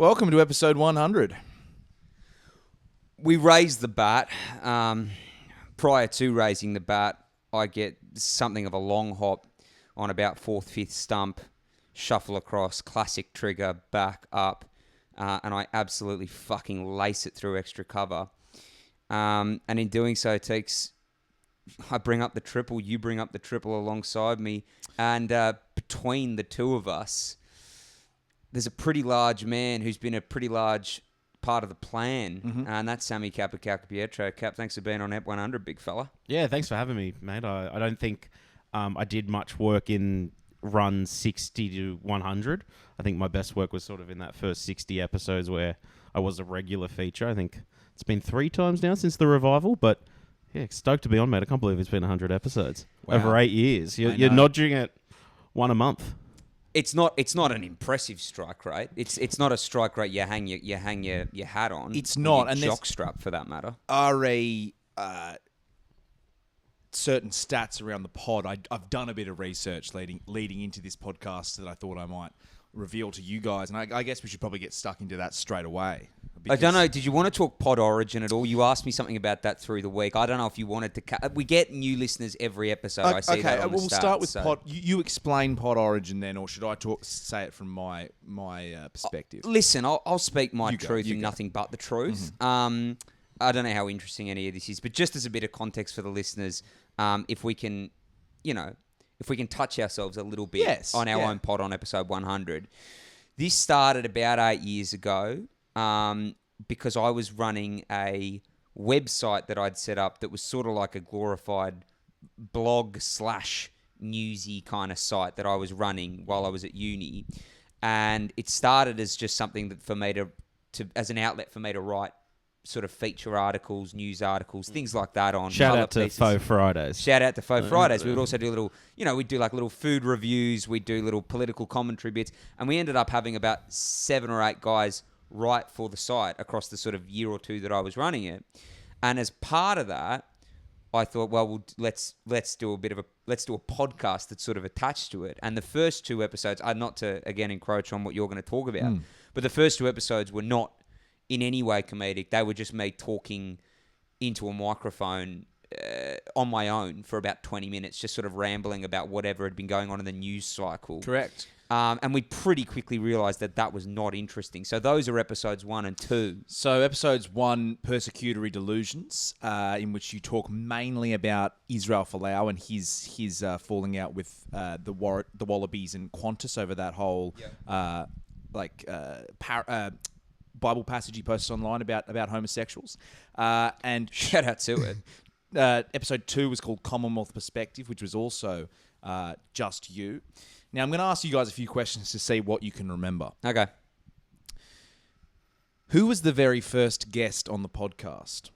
Welcome to episode 100. We raised the bat. Prior to raising the bat, I get something of a long hop on about 4th, 5th stump, shuffle across, classic trigger, back, up, and I absolutely fucking lace it through extra cover. And in doing so, I bring up the triple, you bring up the triple alongside me, and between the two of us, there's a pretty large man who's been a pretty large part of the plan, and that's Sammy Kappa Pietro. Cap, thanks for being on EP 100, big fella. Yeah, thanks for having me, mate. I don't think I did much work in run 60 to 100. I think my best work was sort of in that first 60 episodes where I was a regular feature. I think it's been 3 times now since the revival, but yeah, stoked to be on, mate. I can't believe it's been 100 episodes over 8 years. You're nudging at one a month. It's not an impressive strike rate. It's not a strike rate you hang your hat on. It's not, and jock strap for that matter. Certain stats around the pod. I've done a bit of research leading into this podcast that I thought I might reveal to you guys, and I guess we should probably get stuck into that straight away. I don't know. Did you want to talk pod origin at all? You asked me something about that through the week. I don't know if you wanted to. We get new listeners every episode. I see that on the we'll stats, start with pod. You explain pod origin then, or should I say it from my perspective? Listen, I'll speak my truth and nothing but the truth. I don't know how interesting any of this is, but just as a bit of context for the listeners, if we can touch ourselves a little bit on our own pod on episode 100. This started about 8 years ago. Because I was running a website that I'd set up that was sort of like a glorified blog / newsy kind of site that I was running while I was at uni. And it started as just something that for me to as an outlet for me to write sort of feature articles, news articles, things like that on Shout out to Faux Fridays. Shout out to Faux Fridays. We would also do little, we'd do like little food reviews. We'd do little political commentary bits. And we ended up having about 7 or 8 guys write for the site across the sort of year or two that I was running it. And as part of that, I thought, well, let's do a podcast that's sort of attached to it. And the first 2 episodes, not to again encroach on what you're going to talk about, but the first 2 episodes were not in any way comedic. They were just me talking into a microphone on my own for about 20 minutes, just sort of rambling about whatever had been going on in the news cycle. Correct. And we pretty quickly realised that was not interesting. So those are episodes 1 and 2. So episodes 1, Persecutory Delusions, in which you talk mainly about Israel Folau and his falling out with the Wallabies and Qantas over that whole Bible passage he posted online about homosexuals. And shout out to it. Episode 2 was called Commonwealth Perspective, which was also just you. Now, I'm going to ask you guys a few questions to see what you can remember. Okay. Who was the very first guest on the podcast?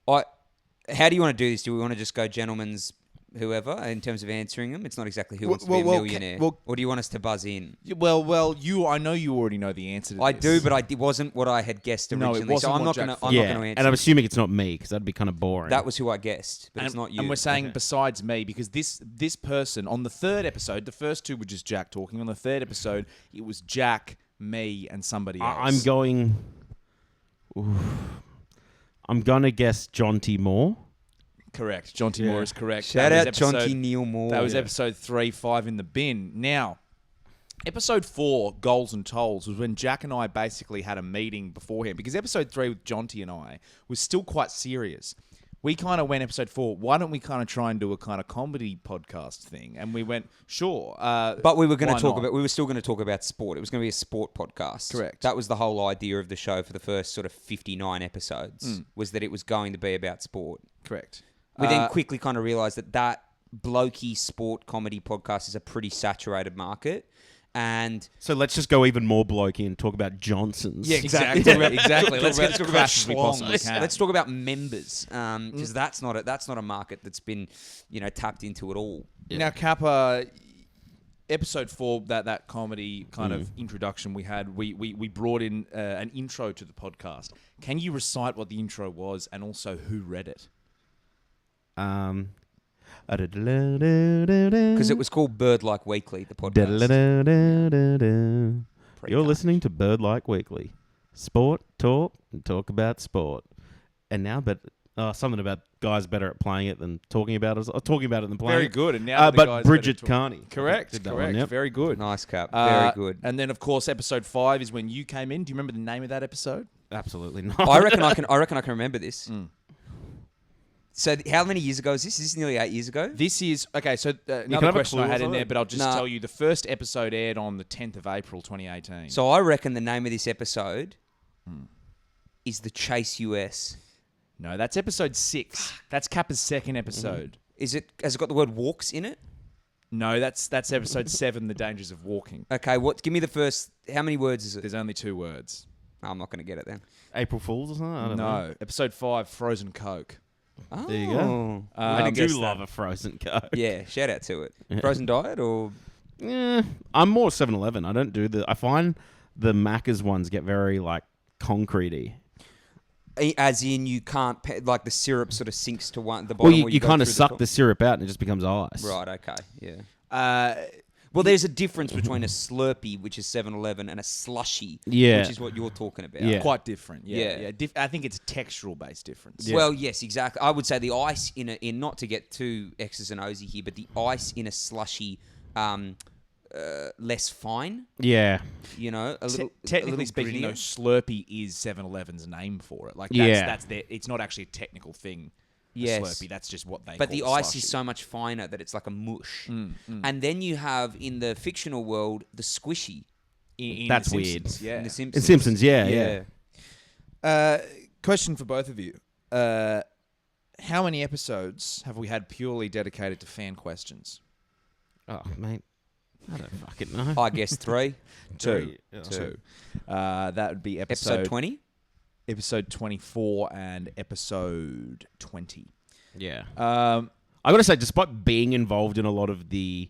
How do you want to do this? Do we want to just go gentlemen's whoever in terms of answering them? It's not exactly who wants to be a millionaire. Or do you want us to buzz in? Well, I know you already know the answer to this. I do, but it wasn't what I had guessed originally. No, it wasn't. So I'm not going to answer. And I'm assuming it's not me because that'd be kind of boring. That was who I guessed, but it's not you. And we're saying besides me because this person on the 3rd episode, the first 2 were just Jack talking. On the 3rd episode, it was Jack, me, and somebody else. I'm going to guess John T. Moore. Correct. John T. Moore is correct. Shout out John T. Neil Moore. That was episode 3, 5 in the bin. Now, episode 4, Goals and Tolls, was when Jack and I basically had a meeting beforehand because episode 3 with John T. and I was still quite serious. We kind of went episode 4, why don't we kind of try and do a kind of comedy podcast thing? And we went, sure. But we were still going to talk about sport. It was going to be a sport podcast. Correct. That was the whole idea of the show for the first sort of 59 episodes, was that it was going to be about sport. Correct. We then quickly kind of realised that blokey sport comedy podcast is a pretty saturated market. And so let's just go even more blokey and talk about Johnsons. Yeah, exactly. Exactly. Let's talk about schlongs. Let's talk about members, because that's not a market that's been tapped into at all. Yeah. Now, Kappa, episode 4, that comedy kind of introduction we had, we brought in an intro to the podcast. Can you recite what the intro was and also who read it? Because it was called Bird Like Weekly, the podcast. You're listening to Bird Like Weekly. Sport, talk, and talk about sport. And now, something about guys better at playing it than talking about it. Or talking about it than playing Very it. good. And now the but guys Bridget Carney. Correct. Yep. Very good. Nice, Cap. Very good. And then, of course, episode 5 is when you came in. Do you remember the name of that episode? Absolutely not. I reckon I can remember this. So how many years ago is this? Is this nearly 8 years ago? This is... Okay, so another question I had in there, but I'll just tell you. The first episode aired on the 10th of April, 2018. So I reckon the name of this episode is The Chase US. No, that's episode 6. That's Kappa's second episode. Has it got the word walks in it? No, that's episode 7, The Dangers of Walking. Okay, give me the first... How many words is it? There's only 2 words. Oh, I'm not going to get it then. April Fools or something? I don't know. No, episode 5, Frozen Coke. Oh. There you go. I do love a frozen Coke. Yeah, shout out to it. Frozen diet or... Yeah, I'm more 7-Eleven. I don't do I find the Macca's ones get very, concrete-y. As in you can't... the syrup sort of sinks to the bottom. Well, you kind of suck the syrup out and it just becomes ice. Right, okay, yeah. Well, there's a difference between a Slurpee, which is 7-Eleven, and a slushy, which is what you're talking about. Yeah. Quite different. Yeah. I think it's a textural-based difference. Yeah. Well, yes, exactly. I would say the ice in not to get too X's and O's here, but the ice in a slushy, less fine. Yeah. You know, technically speaking, though, Slurpee is 7-Eleven's name for it. That's it's not actually a technical thing. Yes. Slurpee, that's just what they call But the ice slushy. is so much finer that it's like a mush. And then you have, in the fictional world, the squishy. In that's The weird. Simpsons, yeah. In The Simpsons. In Simpsons, yeah. Question for both of you. How many episodes have we had purely dedicated to fan questions? Oh, mate. I don't fucking know. I guess 3. 2. Yeah. 2. That would be Episode 20? Episode 24 and episode 20. Yeah. I got to say, despite being involved in a lot of the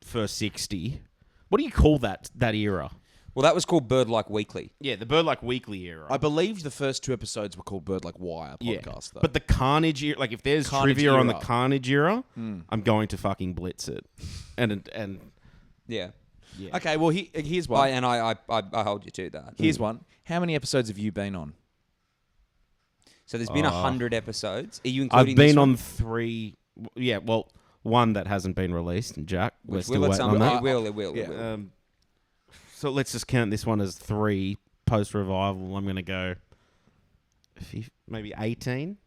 first 60, what do you call that era? Well, that was called Bird Like Weekly. Yeah, the Bird Like Weekly era. I believe the first 2 episodes were called Bird Like Wire podcast, though. But the Carnage era, if there's Carnage trivia on the era. Carnage era, I'm going to fucking blitz it. And Yeah. Okay, well, here's one. I hold you to that. Here's one. How many episodes have you been on? So there's been 100 episodes. Are you including I've been this one? on 3. Yeah, well, one that hasn't been released. And Jack, we're still waiting on that. It will. So let's just count this one as 3 post-revival. I'm going to go maybe 18.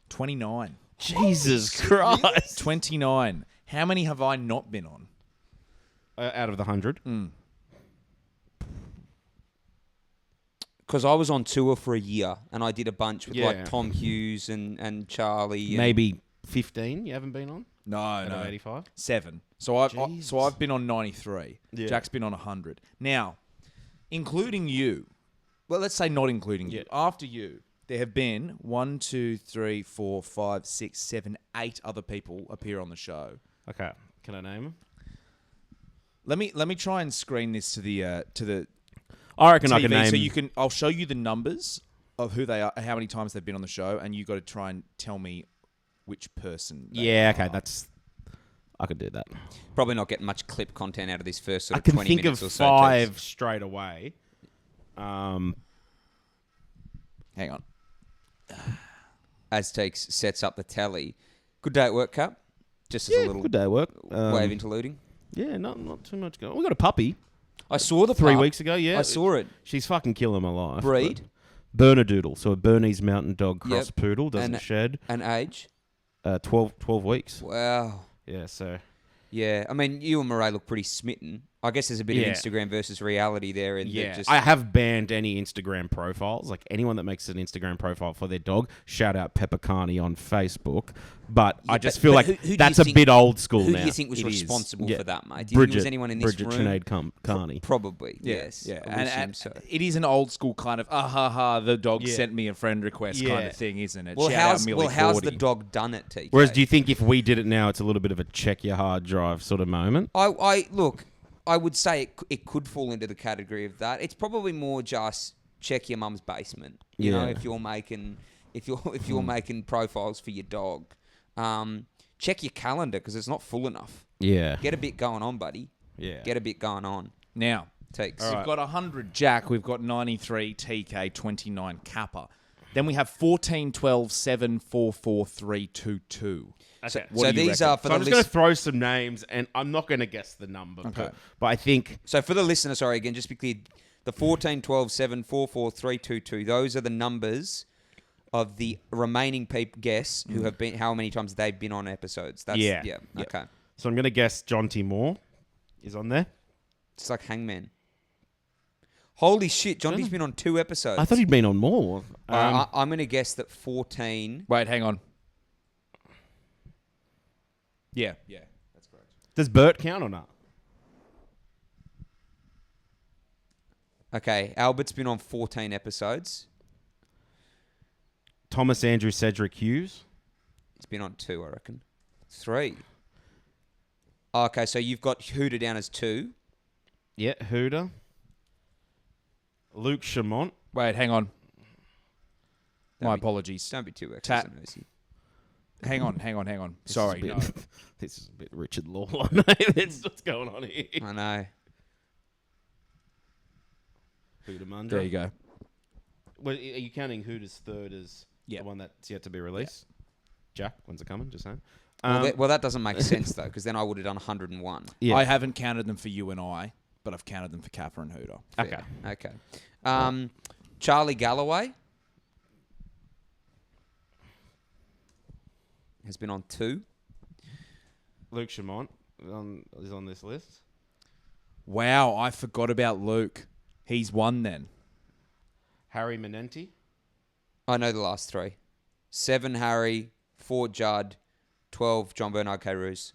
29. Jesus Christ. 29. How many have I not been on? Out of the 100? Because I was on tour for a year and I did a bunch with Yeah. Tom Hughes and Charlie. And Maybe 15 you haven't been on? No, Out of 85? 7. So I've Jesus. been on 93. Yeah. Jack's been on 100. Now, including you. Well, let's say not including you. After you, there have been 1, 2, 3, 4, 5, 6, 7, 8 other people appear on the show. Okay. Can I name them? Let me try and screen this to the I reckon TV, I can name... so I'll show you the numbers of who they are, how many times they've been on the show, and you got to try and tell me which person. Okay, I could do that. probably not getting much clip content out of this first sort I of can 20 think minutes of or so. 5 straight away. Hang on. Aztecs sets up the tally. Good day at work, Cap. Just as a little Good day at work. way of interluding. Yeah, not too much going. We got a puppy I saw the 3 pup. weeks ago. Yeah, I saw it. She's fucking killing my life. Breed? Bernedoodle, so a Bernese Mountain Dog cross Yep. poodle, doesn't And- shed. And age? 12 weeks. Wow. Yeah, so... Yeah, I mean, you and Murray look pretty smitten. I guess there's a bit of Instagram versus reality there. And Yeah, just, I have banned any Instagram profiles. Like, anyone that makes an Instagram profile for their dog, shout out Pepper Carney on Facebook. But I just feel like who do you that's a think- bit old school Who now. do you think was It is. responsible Yeah. for that, mate? Do you think it was anyone in this Bridget room? Sinead Carney. Probably, Yeah, yes. yeah. I would assume And so. it is an old school kind of, the dog Yeah. sent me a friend request kind Yeah. of thing, isn't it? Well, Shout out how's Millie the Cordy. dog done it, TK? Whereas, do you think if we did it now, it's a little bit of a check your hard drive sort of moment? I look, I would say it could fall into the category of that. It's probably more just check your mum's basement. You know, Yeah. if you're making profiles for your dog, check your calendar because it's not full enough. Yeah. Get a bit going on, buddy. Yeah. Get a bit going on. Now, takes. We've got 100 Jack. We've got 93 TK, 29 Kappa. Then we have 14, 12, 7, 4, 4, 3, 2, 2. Okay. So these are for So the I'm just going to throw some names, and I'm not going to guess the number. Okay. But I think... So for the listener, sorry, again, just be clear, the 14, 12, 7, 4, 4, 3, 2, 2, those are the numbers of the remaining people guess who have been, how many times they've been on episodes. That's, Yeah. Okay. So I'm going to guess John T. Moore is on there. It's like Hangman. Holy shit, John T's been on 2 episodes. I thought he'd been on more. I'm going to guess that 14... Wait, hang on. Yeah, that's correct. Does Bert count or not? Okay, Albert's been on 14 episodes. Thomas Andrew Cedric Hughes. He's been on 2, I reckon. 3. Okay, so you've got Hooter down as 2. Yeah, Hooter. Luke Chamont. Wait, hang on. My Don't be- apologies. Don't be too Tat- extra. Hang on. Sorry, no. This is a bit Richard Lawler. That's what's going on here. I know. Hooter Mundra. There you go. Well, are you counting Hooter's third as the one that's yet to be released? Jack, when's it coming? Just saying. Well, that doesn't make sense, though, because then I would have done 101. Yeah. I haven't counted them for you and I, but I've counted them for Kappa and Hooter. Okay. Okay. Charlie Galloway has been on 2. Luke Chamont is on this list. Wow, I forgot about Luke. He's 1 then. Harry Menenti. I know the last 3. 7, Harry. 4, Judd. 12, John Bernard K. Roos.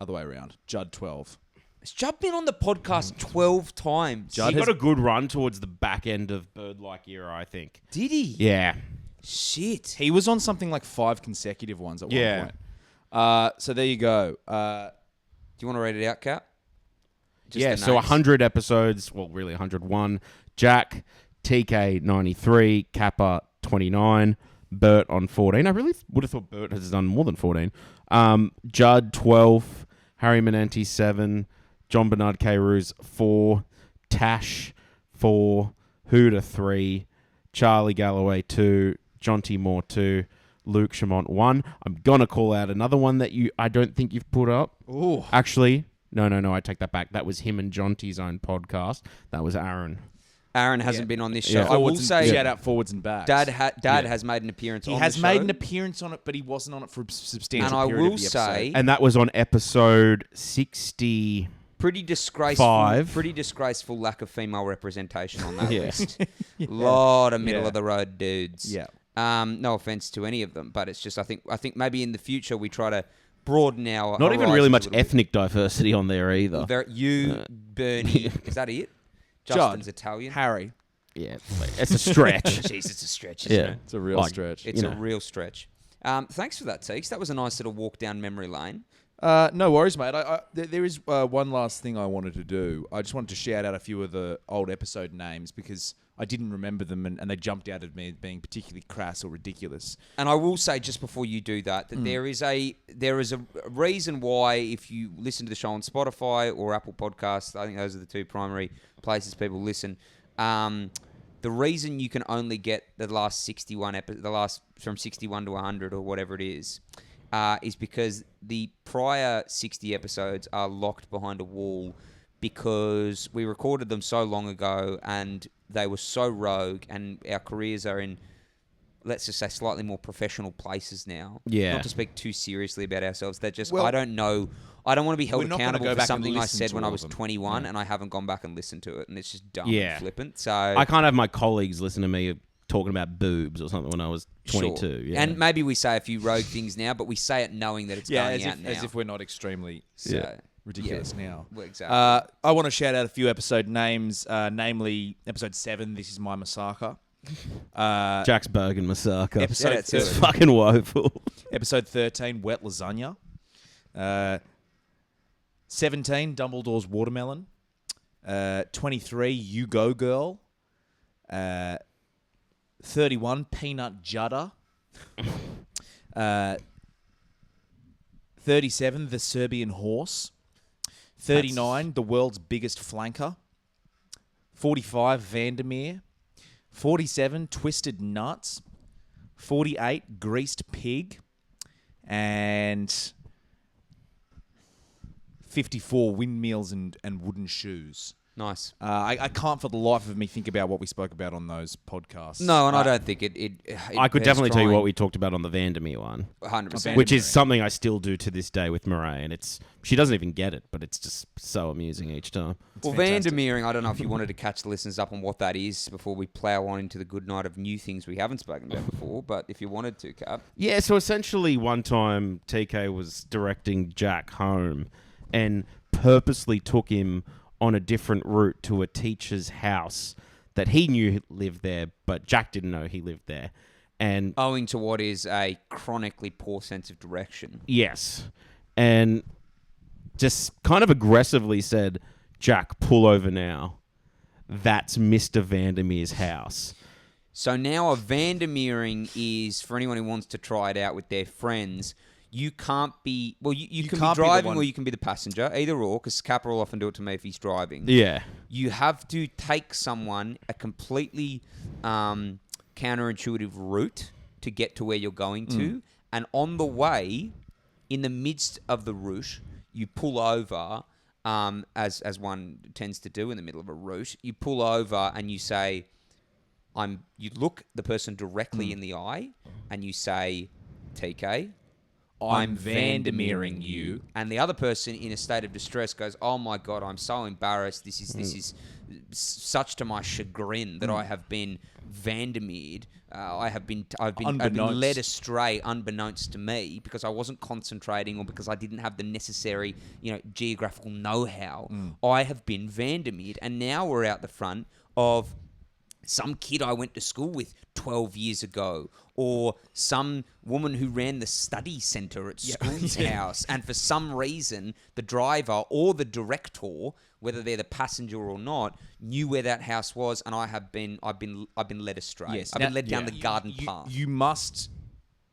Other way around. Judd 12. Has Judd been on the podcast 12 times? He got a good run towards the back end of Bird-like era, I think. Did he? Yeah. Shit. He was on something like 5 consecutive ones at one point. So there you go. Do you want to read it out, Kat? Just Yeah, the so names. 100 episodes. Well, really 101. Jack, TK 93, Kappa 29, Bert on 14. I really would have thought Bert has done more than 14. Judd 12, Harry Menenti 7, John Bernard K. Roos 4, Tash 4, Hooter 3, Charlie Galloway 2, John T. Moore 2, Luke Chamont 1. I'm going to call out another one that I don't think you've put up. Ooh. Actually, no, I take that back. That was him and John T's own podcast. That was Aaron. Aaron hasn't been on this show. Yeah. I will Forwards and- say, shout out forwards and backs. Dad has made an appearance He on has the made show. an appearance on it, but he wasn't on it for a substantial And I period will of the say- episode. And that was on episode 60. Pretty disgraceful. 5. Pretty disgraceful lack of female representation on that Yeah. list. Lot of middle of the road dudes. Yeah. No offense to any of them, but it's just I think maybe in the future we try to broaden our Not even really horizons much a little bit. ethnic diversity on there either. Bernie, is that it? Justin's Italian. Harry. Yeah, it's a stretch. Jeez, it's a stretch, isn't it? It's a real Like, stretch. It's You a know. real stretch. Thanks for that, Teeks. That was a nice little walk down memory lane. No worries, mate. There is one last thing I wanted to do. I just wanted to shout out a few of the old episode names because I didn't remember them and they jumped out at me as being particularly crass or ridiculous. And I will say just before you do that, there is a reason why if you listen to the show on Spotify or Apple Podcasts, I think those are the 2 primary places people listen. The reason you can only get the last 61 the last from 61 to 100 or whatever it is because the prior 60 episodes are locked behind a wall because we recorded them so long ago and they were so rogue and our careers are in, let's just say, slightly more professional places now. Yeah. Not to speak too seriously about ourselves. They're just, Well, I don't know. I don't want to be held we're not gonna accountable go for back and something I listen said to when I all was of them. 21 Yeah. and I haven't gone back and listened to it. And it's just dumb Yeah. and flippant. So I can't have my colleagues listen to me talking about boobs or something when I was 22. Sure. Yeah. And maybe we say a few rogue things now, but we say it knowing that it's going out now. as if we're not extremely So, ridiculous yeah. now. Well, exactly. I want to shout out a few episode names, namely episode 7, This Is My Massacre. Jack's Bergen Massacre. Episode that's it. It's fucking woeful. Episode 13, Wet Lasagna. 17, Dumbledore's Watermelon. 23, You Go Girl. 31, Peanut Judder. 37, The Serbian Horse. 39, The World's Biggest Flanker. 45, Vandermeer. 47, Twisted Nuts. 48, Greased Pig. And 54, Windmills and Wooden Shoes. Nice. I can't for the life of me think about what we spoke about on those podcasts. No, and I don't think it I could definitely tell you what we talked about on the Vandermeer one. 100%. Which is something I still do to this day with Murray, and she doesn't even get it, but it's just so amusing each time. Well, Vandermeering, I don't know if you wanted to catch the listeners up on what that is before we plough on into the good night of new things we haven't spoken about before, but if you wanted to, Cap. Yeah, so essentially one time TK was directing Jack home and purposely took him on a different route to a teacher's house that he knew lived there, but Jack didn't know he lived there. And owing to what is a chronically poor sense of direction. Yes. And just kind of aggressively said, Jack, pull over now. That's Mr. Vandermeer's house. So now a Vandermeering is, for anyone who wants to try it out with their friends, you can't be... Well, you can be driving or you can be the passenger, either or, because Kappa will often do it to me if he's driving. Yeah. You have to take someone a completely counterintuitive route to get to where you're going to, and on the way, in the midst of the route, you pull over, as one tends to do in the middle of a route, you pull over and you say, you look the person directly in the eye, and you say, TK... I'm Vandermeering you. And the other person in a state of distress goes, oh my God, I'm so embarrassed. This is such to my chagrin that I have been Vandermeered. I've been led astray unbeknownst to me because I wasn't concentrating or because I didn't have the necessary, geographical know-how. I have been Vandermeered. And now we're out the front of some kid I went to school with 12 years ago, or some woman who ran the study centre at school's house, and for some reason the driver or the director, whether they're the passenger or not, knew where that house was, and I've been led astray. Yes. I've been led down the garden path. You must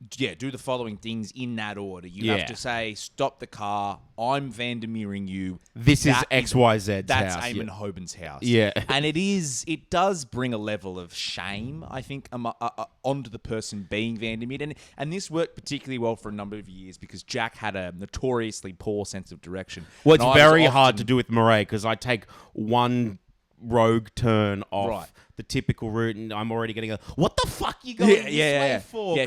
do the following things in that order. You have to say, stop the car, I'm Vandermeering you. This is XYZ's house. That's Eamon Hoban's house. Yeah. And it does bring a level of shame, I think, onto the person being Vandermeered. And this worked particularly well for a number of years because Jack had a notoriously poor sense of direction. Well, it's very hard to do with Murray because I take one rogue turn off the typical route, and I'm already getting what the fuck you going this way for? Yeah,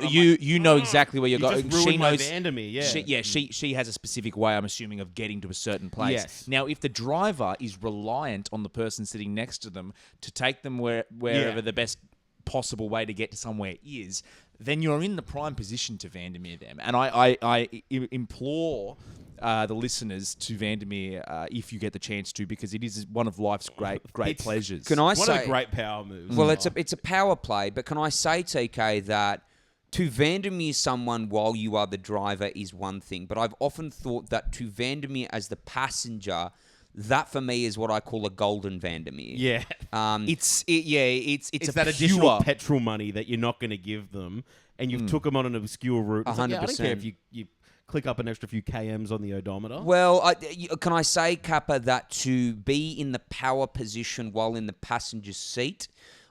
you know exactly where you're going. She knows Vandermeer. She has a specific way, I'm assuming, of getting to a certain place. Yes. Now, if the driver is reliant on the person sitting next to them to take them wherever the best possible way to get to somewhere is, then you're in the prime position to Vandermeer them. And I implore the listeners to Vandermeer if you get the chance to, because it is one of life's great pleasures. Can I say one of the great power moves? Well, it's a power play, but can I say, TK, that to Vandermeer someone while you are the driver is one thing, but I've often thought that to Vandermeer as the passenger, that for me is what I call a golden Vandermeer. Yeah. It's that additional petrol money that you're not going to give them, and you've took them on an obscure route. 100%. I don't care if you click up an extra few kms on the odometer. Well, can I say, Kappa, that to be in the power position while in the passenger seat,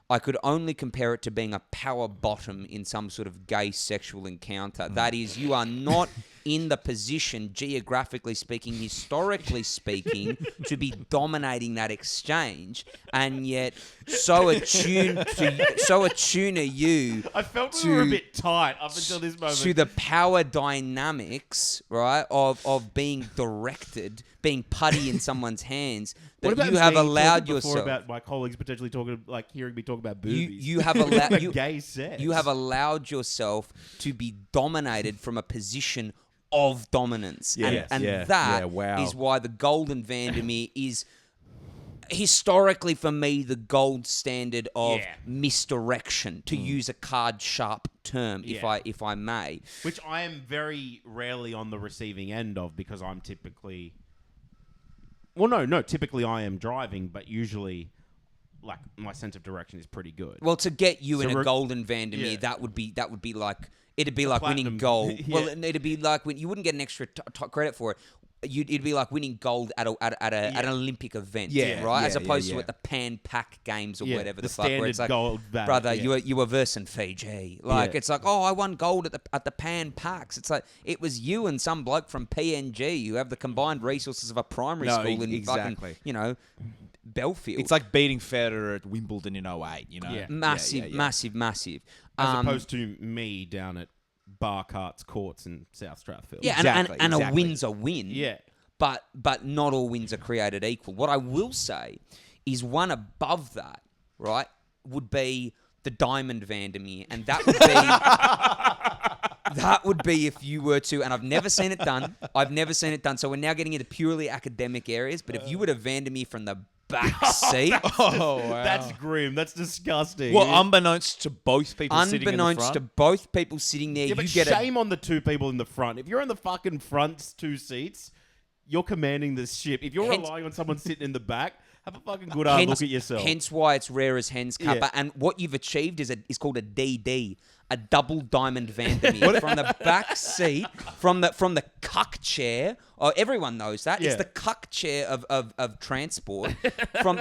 I could only compare it to being a power bottom in some sort of gay sexual encounter. That is, you are not in the position, geographically speaking, historically speaking, to be dominating that exchange, and yet so attuned are you. I felt we were a bit tight up until this moment. To the power dynamics, right, of being directed, being putty in someone's hands, that you have allowed yourself. About my colleagues potentially hearing me talk about boobies. You have allowed gay sex. You have allowed yourself to be dominated from a position of dominance, and that is why the golden Vandermeer is historically for me the gold standard of misdirection, to use a card sharp term, if I may. Which I am very rarely on the receiving end of, because I'm typically... Well, no, typically I am driving, but usually... like, my sense of direction is pretty good. Well, to get you in a golden Vandermeer, that would be like... It'd be like winning gold. Yeah. Well, it'd be like when you wouldn't get an extra credit for it. it'd be like winning gold at an Olympic event, Yeah, right? yeah, As opposed yeah, to at the Pan Pac Games or whatever the the fuck, where standard it's like, gold value, brother, yeah. you were versing Fiji. Like it's like, oh, I won gold at the Pan Pacs. It's like it was you and some bloke from PNG who have the combined resources of a primary school in exactly. fucking, Belfield. It's like beating Federer at Wimbledon in 08, you know? Yeah. massive. As opposed to me down at Bar Carts Courts in South Strathfield. Yeah, Exactly, and a exactly. win's a win. Yeah. But not all wins are created equal. What I will say is one above that, right, would be the Diamond Vandermeer, and that would be that would be if you were to, and I've never seen it done. So we're now getting into purely academic areas. But if you were to Vandermeer from the back seat, Oh, wow. That's grim. That's disgusting. Well, unbeknownst to both people sitting in the unbeknownst front. to both people sitting there, yeah, you but get shame on the two people in the front. If you're in the fucking front two seats, you're commanding this ship. If you're relying on someone sitting in the back, have a fucking good look at yourself. Hence why it's rare as hens, Kappa. Yeah. And what you've achieved is called a DD, a double diamond Vandermeer from the back seat, from the cuck chair. Oh, everyone knows that. Yeah. It's the cuck chair of transport.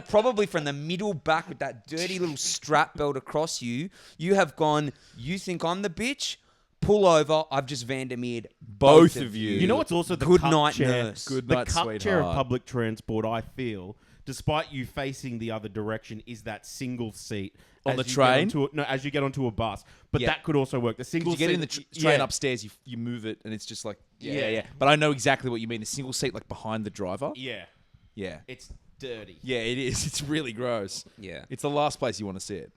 Probably from the middle back with that dirty little strap belt across you. You have gone, you think I'm the bitch? Pull over. I've just Vandermeered both of you. You know what's also the good cup night, chair? nurse. Good The night, cup chair of sweetheart. public transport, I feel, despite you facing the other direction, is that single seat On as the you get train? as you get onto a bus. But Yeah. that could also work. The single You get seat, in the train upstairs, you move it, and it's just like, yeah. But I know exactly what you mean. The single seat, like behind the driver. Yeah, Yeah. it's dirty. Yeah, it is. It's really gross. Yeah. It's the last place you want to sit.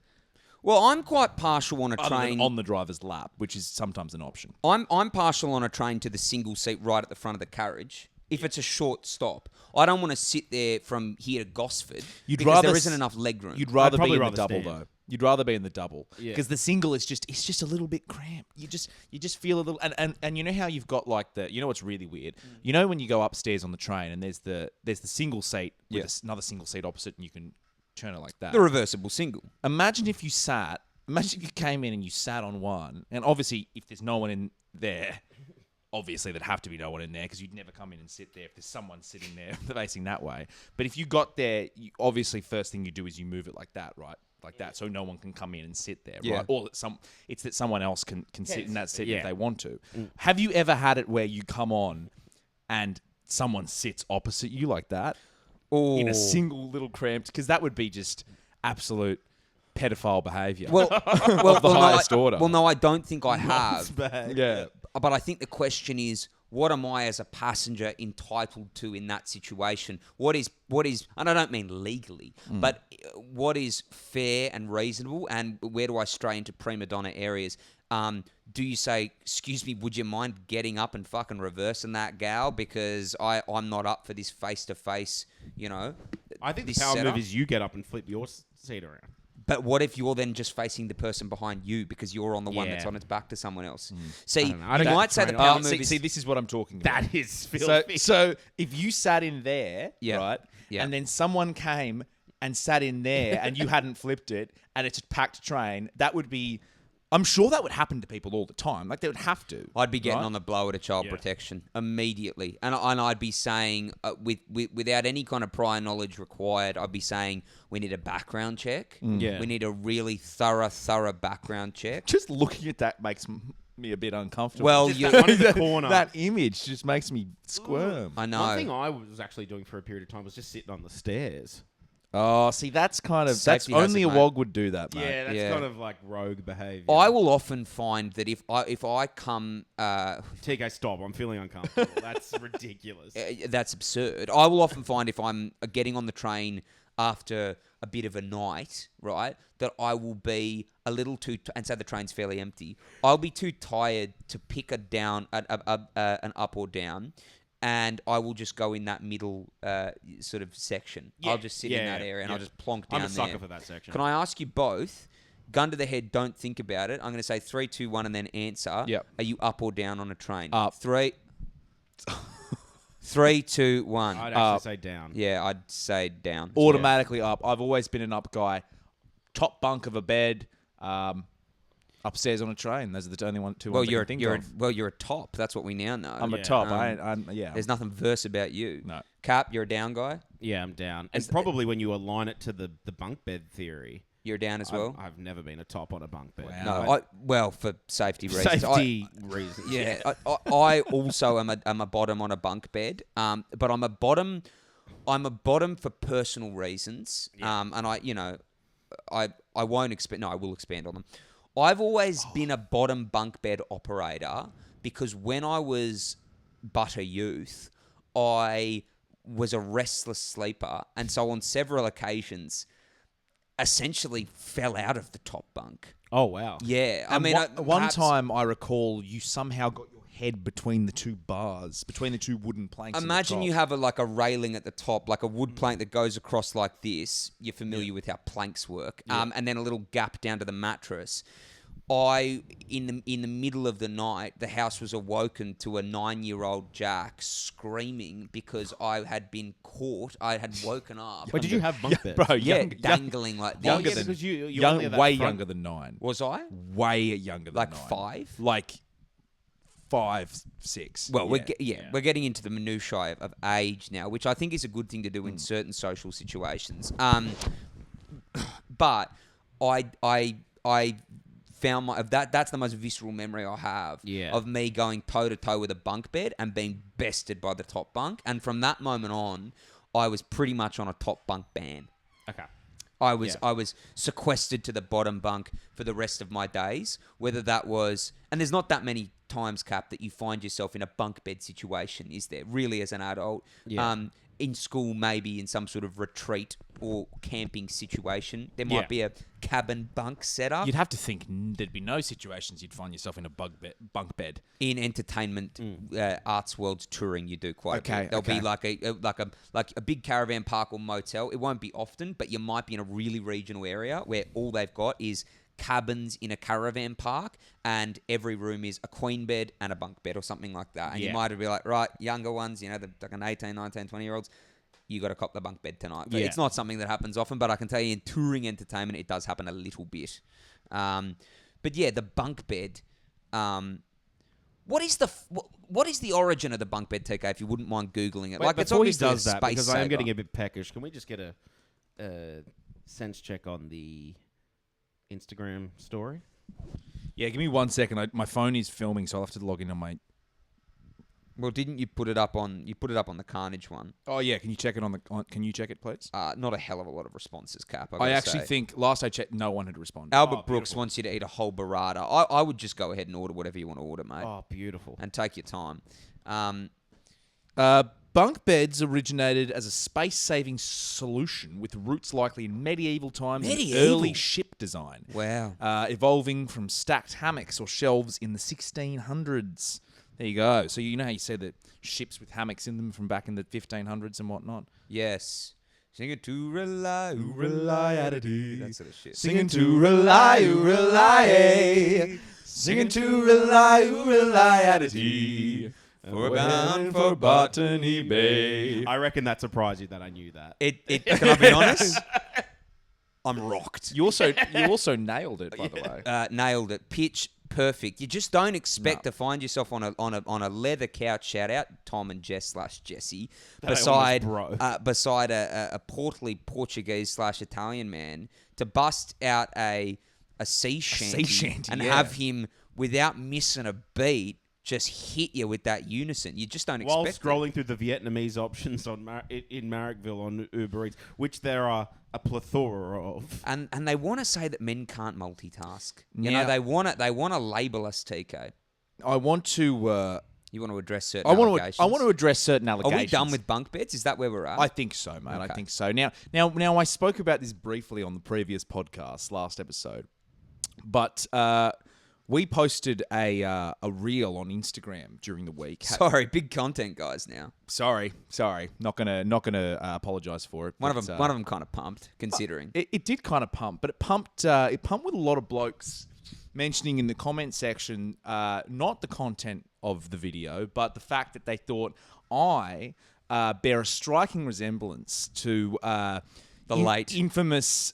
Well, I'm quite partial on a Other train. than on the driver's lap, which is sometimes an option. I'm partial on a train to the single seat right at the front of the carriage. If it's a short stop, I don't want to sit there from here to Gosford because there isn't enough leg room. You'd rather be probably in the rather double stand. though. You'd rather be in the double Yeah. because the single is just a little bit cramped. You just feel a little and you know how you've got like what's really weird. You know when you go upstairs on the train and there's the single seat with another single seat opposite and you can turn it like that. The reversible single. Imagine if you came in and you sat on one, and obviously if there's no one in there, obviously there'd have to be no one in there because you'd never come in and sit there if there's someone sitting there facing that way. But if you got there, obviously first thing you do is you move it like that, right? Like that, so no one can come in and sit there, right? Or that someone else can sit in that seat if they want to. Have you ever had it where you come on and someone sits opposite you like that in a single little cramped? Because that would be just absolute pedophile behaviour. Well, of the highest order. Well, no, I don't think I have. Yeah. But I think the question is, what am I as a passenger entitled to in that situation? What is, and I don't mean legally, but what is fair and reasonable, and where do I stray into prima donna areas? Do you say, excuse me, would you mind getting up and fucking reversing that gal because I'm not up for this face-to-face, I think the this power setup? move is you get up and flip your seat around. But what if you're then just facing the person behind you because you're on the one that's on its back to someone else? See, you I don't might say the know. power move See, this is what I'm talking about. That is filthy. So if you sat in there, Yeah. right, Yeah. and then someone came and sat in there and you hadn't flipped it and it's a packed train, that would be... I'm sure that would happen to people all the time. Like, they would have to. I'd be getting right? on the blower to child protection immediately. And I'd be saying, without any kind of prior knowledge required, I'd be saying, we need a background check. Yeah. We need a really thorough background check. Just looking at that makes me a bit uncomfortable. Well, Just you, that one in the corner. That image just makes me squirm. I know. One thing I was actually doing for a period of time was just sitting on the stairs. Oh, see, that's kind of... Safety that's only a hazard, mate. wog would do that, mate. Yeah, that's Yeah. kind of like rogue behaviour. I will often find that if I come... TK, stop. I'm feeling uncomfortable. That's ridiculous. that's absurd. I will often find if I'm getting on the train after a bit of a night, right, that I will be a little too, and say the train's fairly empty, I'll be too tired to pick an up or down, and I will just go in that middle sort of section. Yeah. I'll just sit in that area and I'll just plonk down I'm a sucker there. for that section. Can I ask you both, gun to the head, don't think about it. I'm going to say 3, 2, 1 and then answer. Yep. Are you up or down on a train? Up. 3, 2, 1. I'd actually say down. Yeah, I'd say down. Automatically up. I've always been an up guy. Top bunk of a bed. Upstairs on a train. Those are the only two Well, ones I can think of. you're a top. That's what we now know. I'm a top. Yeah. There's nothing verse about you. No. Cap, you're a down guy. Yeah, I'm down. And probably when you align it to the bunk bed theory, you're down as well. I've never been a top on a bunk bed. Wow. No, for safety reasons. Reasons. Yeah, I also am a bottom on a bunk bed. But I'm a bottom for personal reasons. Yeah. And I won't expand. No, I will expand on them. I've always been a bottom bunk bed operator because when I was but a youth, I was a restless sleeper, and so on several occasions, essentially fell out of the top bunk. Oh wow! Yeah, I mean, one time I recall you somehow got your head between the two bars, between the two wooden planks. Imagine you have a railing at the top, like a wood plank that goes across like this. You're familiar with how planks work, and then a little gap down to the mattress. In the middle of the night, the house was awoken to a 9-year-old Jack screaming because I had been caught. I had woken up. Wait, did you have bunk beds? Bro, dangling like this. Younger than because you way younger than 9. Was I? Way younger than 9. Like 5? Like 5, 6. Well, we're getting into the minutiae of age now, which I think is a good thing to do in certain social situations. But I found that's the most visceral memory I have of me going toe to toe with a bunk bed and being bested by the top bunk. And from that moment on, I was pretty much on a top bunk ban. Okay. I was sequestered to the bottom bunk for the rest of my days. Whether that was, and there's not that many times, Cap, that you find yourself in a bunk bed situation, is there? Really, as an adult, in school, maybe in some sort of retreat or camping situation, there might be a cabin bunk setup. You'd have to think there'd be no situations you'd find yourself in a bunk bed. In entertainment, arts worlds touring, you do quite a bit. There'll be like a big caravan park or motel. It won't be often, but you might be in a really regional area where all they've got is cabins in a caravan park, and every room is a queen bed and a bunk bed or something like that. And you might be like, right, younger ones, the like an 18, 19, 20-year-olds, you got to cop the bunk bed tonight. But it's not something that happens often, but I can tell you in touring entertainment, it does happen a little bit. But yeah, the bunk bed. What is the origin of the bunk bed, TK, if you wouldn't mind Googling it? Wait, it's obviously he does that, because I am saver. getting a bit peckish. Can we just get a sense check on the Instagram story? Yeah, give me 1 second. My phone is filming, so I'll have to log in on my... Well, didn't you put it up on... You put it up on the Carnage one. Oh, yeah. Can you check it can you check it, please? Not a hell of a lot of responses, Cap. I actually think, last I checked, no one had responded. Albert Brooks wants you to eat a whole burrata. I would just go ahead and order whatever you want to order, mate. Oh, beautiful. And take your time. Bunk beds originated as a space-saving solution with roots likely in medieval times and early ship design. Wow. Evolving from stacked hammocks or shelves in the 1600s. There you go. So you know how you said that ships with hammocks in them from back in the 1500s and whatnot? Yes. Singing to rely, that sort of shit. Singing to rely, singing to rely, we're bound for Botany Bay. I reckon that surprised you that I knew that. Can I be honest? I'm rocked. You also nailed it, by the way. Nailed it. Pitch perfect. You just don't expect to find yourself on a leather couch. Shout out Tom and Jess/Jesse beside a portly Portuguese /Italian man to bust out a sea shanty and have him without missing a beat. Just hit you with that unison. You just don't expect While scrolling through the Vietnamese options in Marrickville on Uber Eats, which there are a plethora of. And they want to say that men can't multitask. You know, they want to label us, TK. I want to... you want to address certain allegations? I want to address certain allegations. Are we done with bunk beds? Is that where we're at? I think so, mate. Okay. I think so. Now, I spoke about this briefly on the previous podcast, last episode. But... we posted a reel on Instagram during the week. Sorry, big content, guys. Now, sorry, not gonna apologize for it. One of them kind of pumped, considering it did kind of pump, but it pumped with a lot of blokes mentioning in the comment section not the content of the video, but the fact that they thought I bear a striking resemblance to the late infamous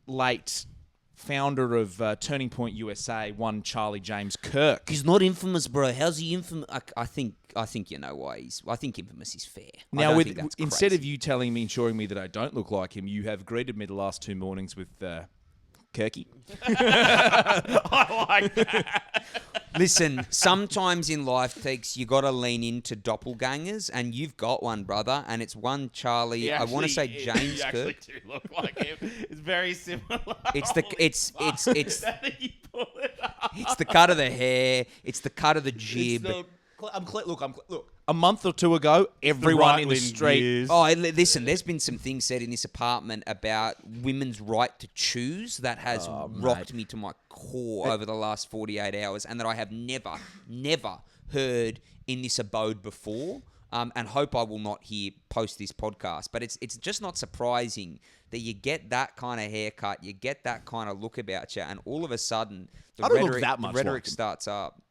late founder of Turning Point USA, one Charlie James Kirk. He's not infamous, bro. How's he infamous? I think you know why he's. I think infamous is fair. Now, instead of you telling me, ensuring me that I don't look like him, you have greeted me the last 2 mornings with Kirky. I like that. Listen, sometimes in life, Teeks, you got to lean into doppelgangers, and you've got one, brother, and it's one Charlie. I want to say James Kirk. You actually do look like him. It's very similar. It's the it's you pull it up. it's the cut of the hair. It's the cut of the jib. Look. A month or two ago, everyone in the street. Oh, listen, there's been some things said in this apartment about women's right to choose that has rocked me to my core over the last 48 hours, and that I have never heard in this abode before, and hope I will not hear post this podcast. But it's just not surprising that you get that kind of haircut, you get that kind of look about you, and all of a sudden the rhetoric starts up.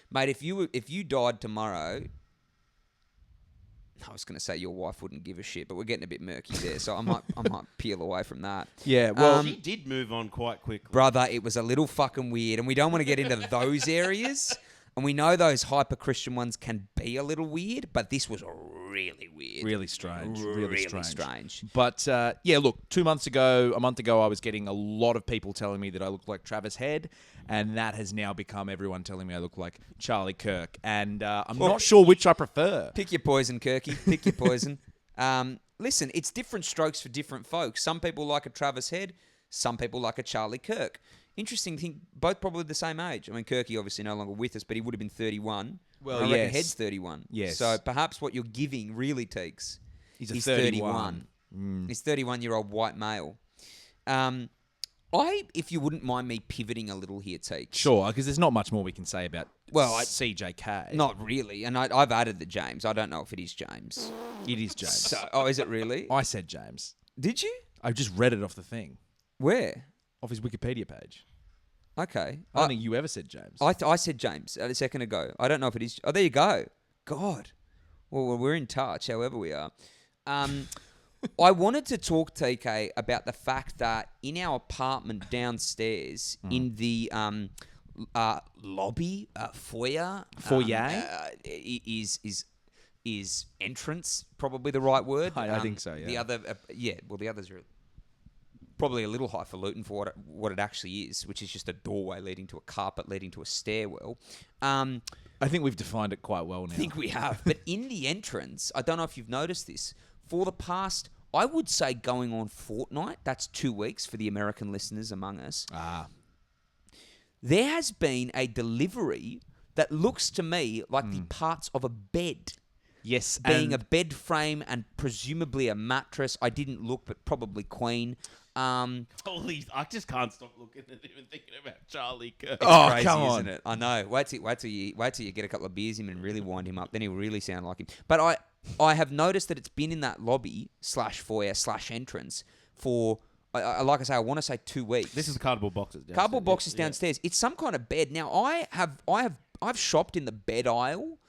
Mate, if you died tomorrow, I was going to say your wife wouldn't give a shit, but we're getting a bit murky there, so I might peel away from that. Yeah, well, she did move on quite quickly. Brother, it was a little fucking weird, and we don't want to get into those areas. And we know those hyper-Christian ones can be a little weird, but this was really weird. Really strange. Really strange. But, yeah, look, a month ago, I was getting a lot of people telling me that I look like Travis Head, and that has now become everyone telling me I look like Charlie Kirk. And I'm not sure which I prefer. Pick your poison, Kirky. Pick your poison. Listen, it's different strokes for different folks. Some people like a Travis Head. Some people like a Charlie Kirk. Interesting thing, both probably the same age. I mean, Kirky obviously no longer with us, but he would have been 31. Well, I reckon yes. Head's 31. Yes. So perhaps what you're giving really takes. He's 31. He's 31-year-old white male. If you wouldn't mind me pivoting a little here, Teeks. Sure, because there's not much more we can say about CJK. Not really. And I've added the James. I don't know if it is James. It is James. Is it really? I said James. Did you? I just read it off the thing. Where? Off his Wikipedia page. Okay. I don't think you ever said James. I said James a second ago. I don't know if it is. Oh, there you go. God. Well, we're in touch, however we are. I wanted to talk, TK, about the fact that in our apartment downstairs, in the lobby, foyer, is entrance probably the right word? I think so, yeah. The others are probably a little highfalutin for what it actually is, which is just a doorway leading to a carpet, leading to a stairwell. I think we've defined it quite well now. I think we have. But in the entrance, I don't know if you've noticed this, for the past, I would say going on fortnight, that's 2 weeks for the American listeners among us, there has been a delivery that looks to me like the parts of a bed. Yes. Being a bed frame and presumably a mattress. I didn't look, but probably Queen. Holy, I just can't stop looking at him and thinking about Charlie Kirk. It's crazy, come on. Isn't it? I know. Wait till you get a couple of beers in him and really wind him up. Then he'll really sound like him. But I have noticed that it's been in that lobby / entrance for, like I say, I want to say 2 weeks. This is the cardboard boxes downstairs. Cardboard boxes downstairs. It's some kind of bed. Now I've shopped in the bed aisle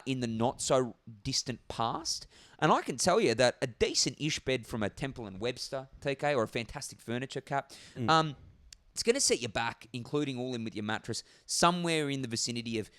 in the not so distant past. And I can tell you that a decent-ish bed from a Temple & Webster, TK, or a Fantastic Furniture, Cap, it's going to set you back, including all in with your mattress, somewhere in the vicinity of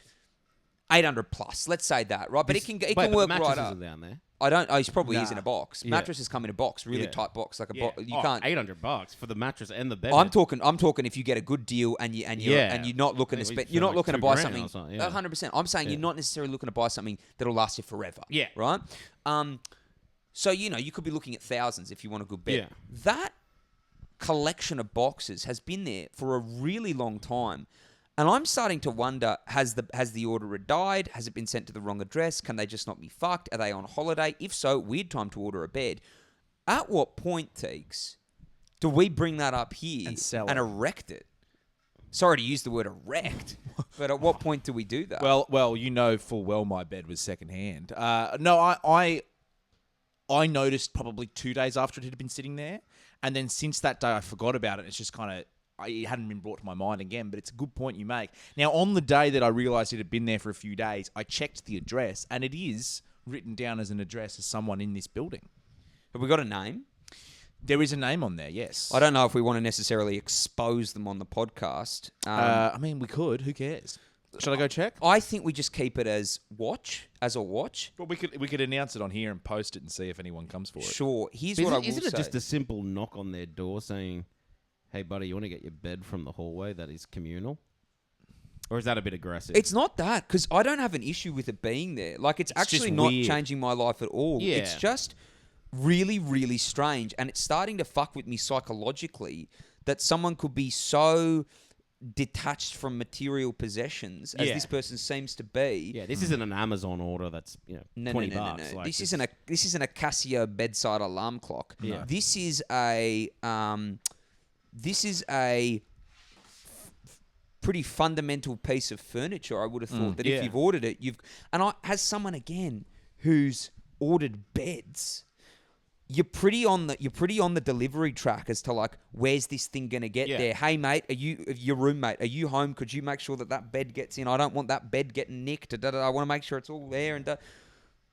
800 plus. Let's say that, right? But it can work right up. Down there. I don't. Oh, he probably is in a box. Yeah. Mattresses come in a box, really tight box, like a box. You can't. $800 for the mattress and the bed. I'm talking if you get a good deal and you're not looking to spend. You're not looking to buy something. 100%. I'm saying you're not necessarily looking to buy something that'll last you forever. Yeah. Right. So you could be looking at thousands if you want a good bed. Yeah. That collection of boxes has been there for a really long time. And I'm starting to wonder, has the orderer died? Has it been sent to the wrong address? Can they just not be fucked? Are they on holiday? If so, weird time to order a bed. At what point, Teeks, do we bring that up here and erect it? Sorry to use the word erect, but at what point do we do that? Well, you know full well my bed was secondhand. No, I noticed probably 2 days after it had been sitting there. And then since that day, I forgot about it. It's just kind of... it hadn't been brought to my mind again, but it's a good point you make. Now, on the day that I realised it had been there for a few days, I checked the address, and it is written down as an address as someone in this building. Have we got a name? There is a name on there, yes. I don't know if we want to necessarily expose them on the podcast. I mean, we could. Who cares? Should I go check? I think we just keep it as a watch. Well, we could announce it on here and post it and see if anyone comes for it. Sure. Here's what I will say. Isn't it just a simple knock on their door saying, "Hey, buddy, you want to get your bed from the hallway that is communal?" Or is that a bit aggressive? It's not that, because I don't have an issue with it being there. Like, it's actually not weird. changing my life at all. Yeah. It's just really, really strange. And it's starting to fuck with me psychologically that someone could be so detached from material possessions as this person seems to be. Yeah, this isn't an Amazon order that's, $20. No. Like, This isn't a Casio bedside alarm clock. Yeah. This is a pretty fundamental piece of furniture. I would have thought that if you've ordered it, as someone again who's ordered beds, you're pretty on the delivery track as to like, where's this thing gonna get there? Hey mate, your roommate, are you home? Could you make sure that bed gets in? I don't want that bed getting nicked. I want to make sure it's all there. And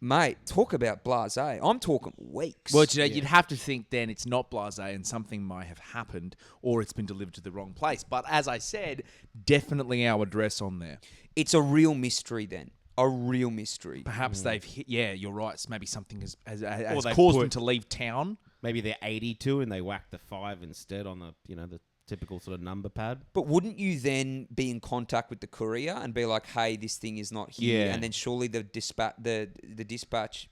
mate, talk about blasé. I'm talking weeks. Well, you'd have to think then it's not blasé and something might have happened or it's been delivered to the wrong place. But as I said, definitely our address on there. It's a real mystery then. A real mystery. Perhaps they've hit... Yeah, you're right. Maybe something has they've caused them to leave town. Maybe they're 82 and they whack the 5 instead on the, the typical sort of number pad. But wouldn't you then be in contact with the courier and be like, "Hey, this thing is not here," and then surely the dispatch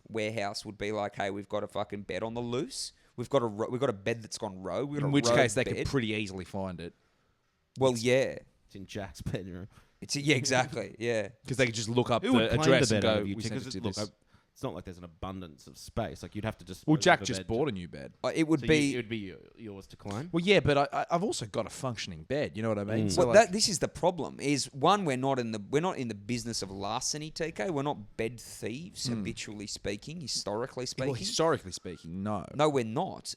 warehouse would be like, "Hey, we've got a fucking bed on the loose. We've got a bed that's gone rogue. In which case, they could pretty easily find it. Well, It's in Jack's bedroom. Exactly, yeah. Because they could just look up Who would the claim address the and bed go, over you? "We sent it to this." It's not like there's an abundance of space. Like, you'd have to just... Well, Jack just bought a new bed. It would be yours to claim. Well, yeah, but I've also got a functioning bed. You know what I mean? So this is the problem. Is one, we're not in the business of larceny, TK. We're not bed thieves, habitually speaking, historically speaking. Well, historically speaking, no. No, we're not.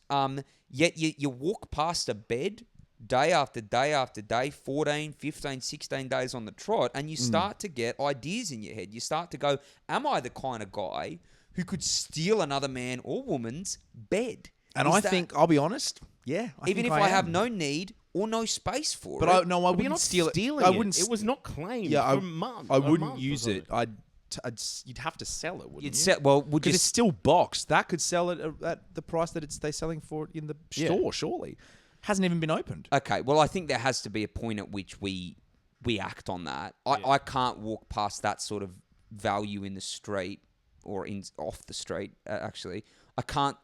Yet you walk past a bed day after day after day, 14, 15, 16 days on the trot, and you start to get ideas in your head. You start to go, am I the kind of guy who could steal another man or woman's bed? And I think, I'll be honest, even if I have no need or no space for it. But I wouldn't steal it. I wouldn't. It was not claimed for months. I wouldn't use it. You'd have to sell it, wouldn't you? Because it's still boxed. That could sell it at the price that they're selling for it in the store, surely. Hasn't even been opened. Okay, well, I think there has to be a point at which we act on that. I can't walk past that sort of value in the street or off the street, actually. I can't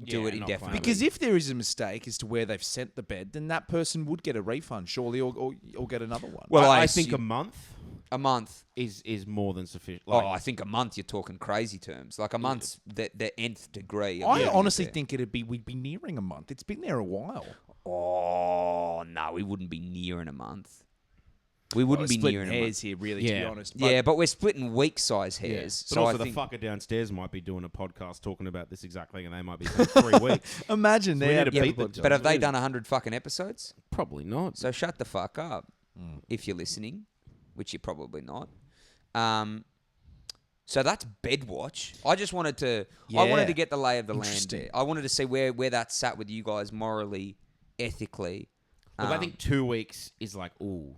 do it indefinitely. Because if there is a mistake as to where they've sent the bed, then that person would get a refund, surely, or get another one. Well, I think a month... A month is more than sufficient. I think a month, you're talking crazy terms. Like a month's the nth degree. I honestly think we'd be nearing a month. It's been there a while. Oh, no, we wouldn't be nearing a month. We wouldn't be nearing a month. Here, really, to be honest. But we're splitting week-size hairs. But so also, the fucker downstairs might be doing a podcast talking about this exactly, and they might be saying 3 weeks. Imagine they had a people. But have they done 100 fucking episodes? Probably not. So shut the fuck up if you're listening. Which you're probably not. So that's Bedwatch. I just wanted to... I wanted to get the lay of the land there. I wanted to see where that sat with you guys morally, ethically. Look, I think 2 weeks is like, ooh,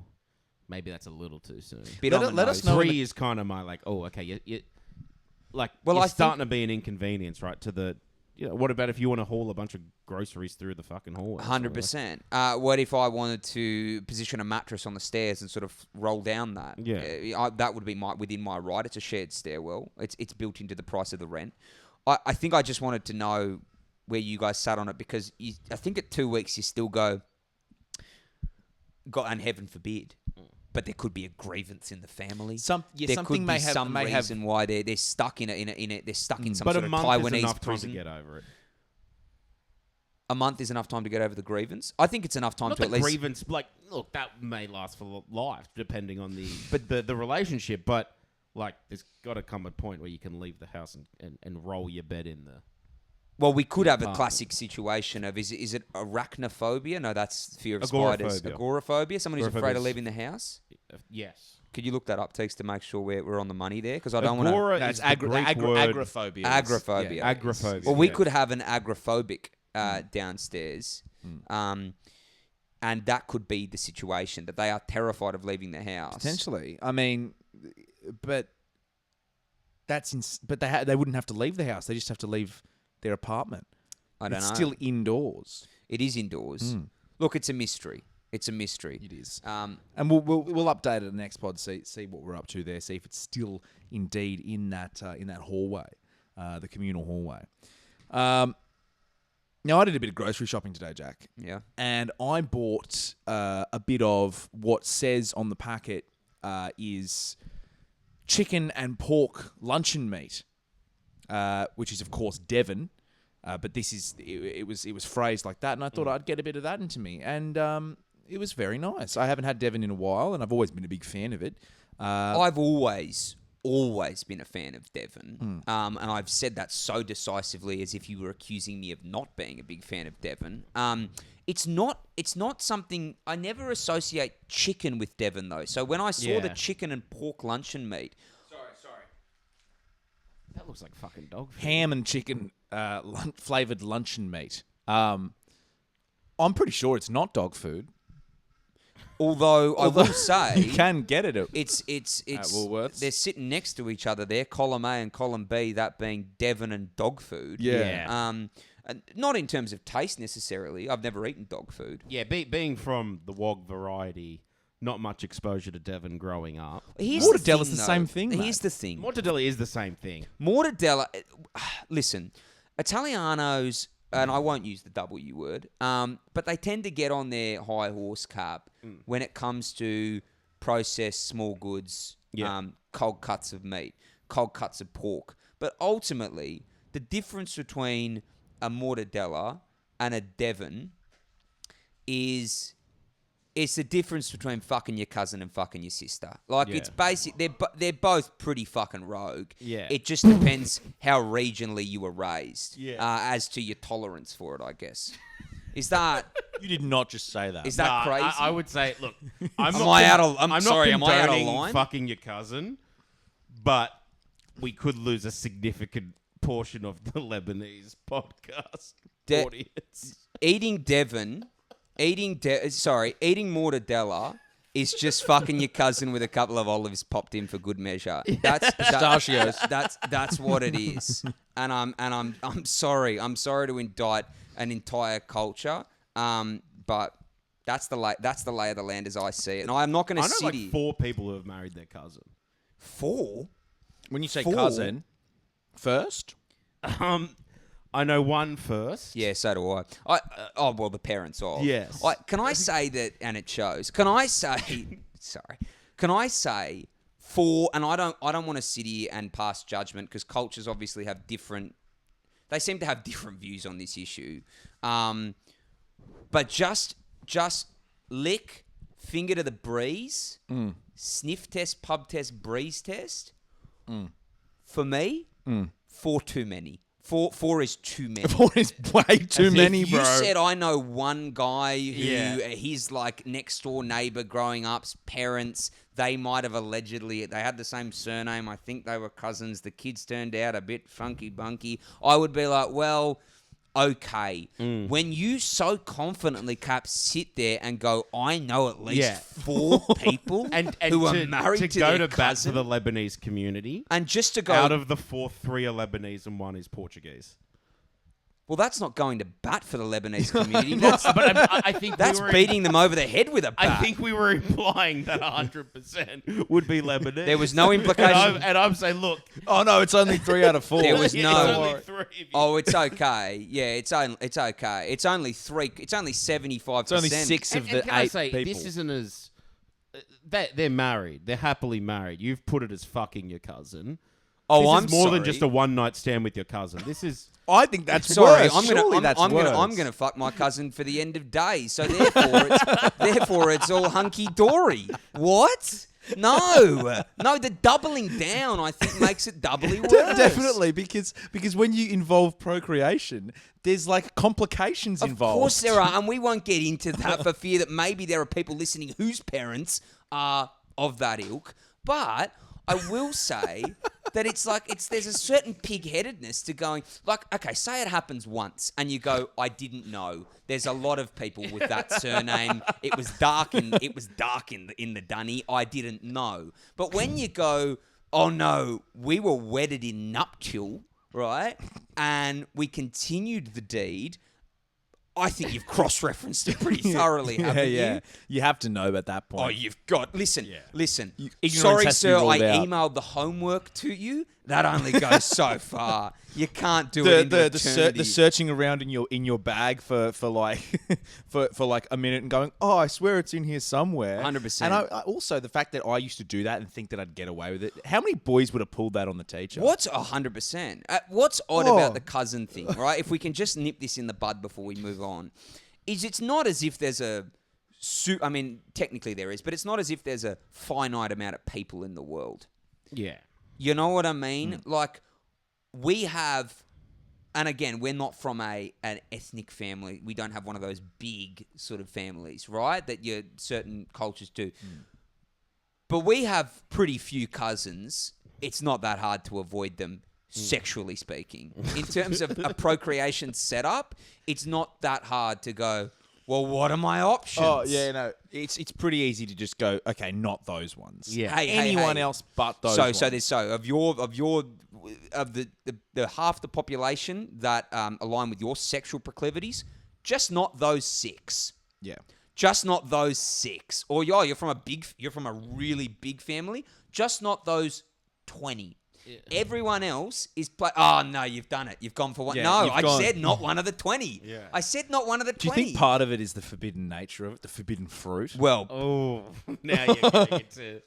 maybe that's a little too soon. Let us know. 3 is kind of my like, oh, okay, you're starting to be an inconvenience, right, to the... what about if you want to haul a bunch of groceries through the fucking hallway? 100%. What if I wanted to position a mattress on the stairs and sort of roll down that? Yeah. That would be within my right. It's a shared stairwell. It's built into the price of the rent. I think I just wanted to know where you guys sat on it because I think at 2 weeks you still go, and heaven forbid, but there could be a grievance in the family. There something could be some reason why they're stuck in it. They're stuck in some sort of Taiwanese prison. But a month is enough prison. time to get over it. A month is enough time to get over the grievance. I think it's enough time to at least... grievance, look, that may last for life, depending on the relationship. But there's got to come a point where you can leave the house and roll your bed in the... Well, we could have a classic situation of is it arachnophobia? No, that's fear of spiders. Agoraphobia. Someone who's afraid of leaving the house. Yes. Could you look that up, Tex, to make sure we're on the money there? Because I don't want to... That's agoraphobia. Agoraphobia. Agoraphobia. Well, we could have an agoraphobic downstairs. And that could be the situation, that they are terrified of leaving the house. Potentially. I mean, but they wouldn't have to leave the house. They just have to leave their apartment. I don't know. It's still indoors. It is indoors. Look, it's a mystery. It's a mystery. It is. And we'll update it in the next pod. See what we're up to there. See if it's still indeed in that hallway, the communal hallway. Now, I did a bit of grocery shopping today, Jack. Yeah. And I bought a bit of what says on the packet is chicken and pork luncheon meat, which is, of course, Devon. But it was phrased like that, and I thought I'd get a bit of that into me. And it was very nice. I haven't had Devon in a while, and I've always been a big fan of it. I've always been a fan of Devon. And I've said that so decisively, as if you were accusing me of not being a big fan of Devon. It's not something... I never associate chicken with Devon, though. So when I saw the chicken and pork luncheon meat... Sorry. That looks like fucking dog food. Ham and chicken flavoured luncheon meat. I'm pretty sure it's not dog food. Although I will say... You can get it at Woolworths. They're sitting next to each other there, column A and column B, that being Devon and dog food. Yeah. Not in terms of taste necessarily. I've never eaten dog food. Yeah, being from the wog variety, not much exposure to Devon growing up. Mortadella's the same thing, mate. Here's the thing. Mortadella is the same thing. Mortadella... Listen, Italianos... And I won't use the W word, but they tend to get on their high horse cap when it comes to processed small goods, cold cuts of meat, cold cuts of pork. But ultimately, the difference between a Mortadella and a Devon is... It's the difference between fucking your cousin and fucking your sister. Like, it's basic. They're both pretty fucking rogue. Yeah. It just depends how regionally you were raised. Yeah. As to your tolerance for it, I guess. Is that... You did not just say that. Is that crazy? I would say, look, am I out of condoning line? Fucking your cousin, but we could lose a significant portion of the Lebanese podcast audience. Eating Mortadella is just fucking your cousin with a couple of olives popped in for good measure. That's pistachios. That's what it is. And I'm sorry. I'm sorry to indict an entire culture. But that's the lay of the land as I see it. And I'm not going to sit here. 4 people who have married their cousin. 4? When you say cousin, first? I know one first. Yeah, so do I. The parents of. Yes. Can I say that, and it shows, can I say 4, and I don't want to sit here and pass judgment because cultures obviously have they seem to have different views on this issue. But just lick, finger to the breeze, sniff test, pub test, breeze test. For me, 4 too many. 4 is too many. 4 is way too many, bro. You said I know one guy who his like next door neighbor growing up's parents, they might have allegedly, they had the same surname. I think they were cousins. The kids turned out a bit funky bunky. I would be like, well, okay. When you so confidently, Cap, sit there and go, I know at least 4 people and who are married to go their to bat cousin. for the Lebanese community. And just to go... Out of the 4, 3 are Lebanese and 1 is Portuguese. Well, that's not going to bat for the Lebanese community. I think that's beating them over the head with a bat. I think we were implying that 100% would be Lebanese. There was no implication. And I'm saying, look. Oh, no, it's only 3 out of 4. There was no... It's only 3. Oh, it's okay. Yeah, it's okay. It's only 3. It's only 75%. It's only 6 of the 8 people. This isn't as... They're married. They're happily married. You've put it as fucking your cousin. Oh, this is more than just a one-night stand with your cousin. This is... I think that's worse. I'm gonna fuck my cousin for the end of days. So therefore it's all hunky dory. What? No, the doubling down I think makes it doubly worse. Definitely, because when you involve procreation, there's like complications involved. Of course there are, and we won't get into that for fear that maybe there are people listening whose parents are of that ilk. But I will say that it's like there's a certain pig-headedness to going like, okay, say it happens once and you go, I didn't know. There's a lot of people with that surname. It was dark in the dunny. I didn't know. But when you go, oh no, we were wedded in nuptial, right? And we continued the deed. I think you've cross-referenced it pretty thoroughly, haven't you? You have to know at that point. Oh, you've got... Listen. Ignorance Sorry, has to be sir, ruled I out. emailed the homework to you. That only goes so far. You can't do it into eternity. The searching around in your bag for like for like a minute and going, oh, I swear it's in here somewhere. 100%. And I also the fact that I used to do that and think that I'd get away with it. How many boys would have pulled that on the teacher? What's 100%? What's odd about the cousin thing, right? If we can just nip this in the bud before we move on, is it's not as if there's I mean, technically there is, but it's not as if there's a finite amount of people in the world. Yeah. You know what I mean? Like, we have, and again, we're not from an ethnic family. We don't have one of those big sort of families, right? That certain cultures do. But we have pretty few cousins. It's not that hard to avoid them, sexually speaking. In terms of a procreation setup, it's not that hard to go, well, what are my options? Oh, yeah, no. It's pretty easy to just go, okay, not those ones. Yeah. Anyone else but those ones. So there's of the half the population that align with your sexual proclivities, just not those 6. Yeah. Just not those 6. Or you're from a really big family, just not those 20. Yeah. Everyone else is oh no, you've done it. You've gone for one. Yeah, no, I said not one of the 20. Yeah. I said not one of the 20. Do you think part of it is the forbidden nature of it, the forbidden fruit? Well, Oh, now you're getting into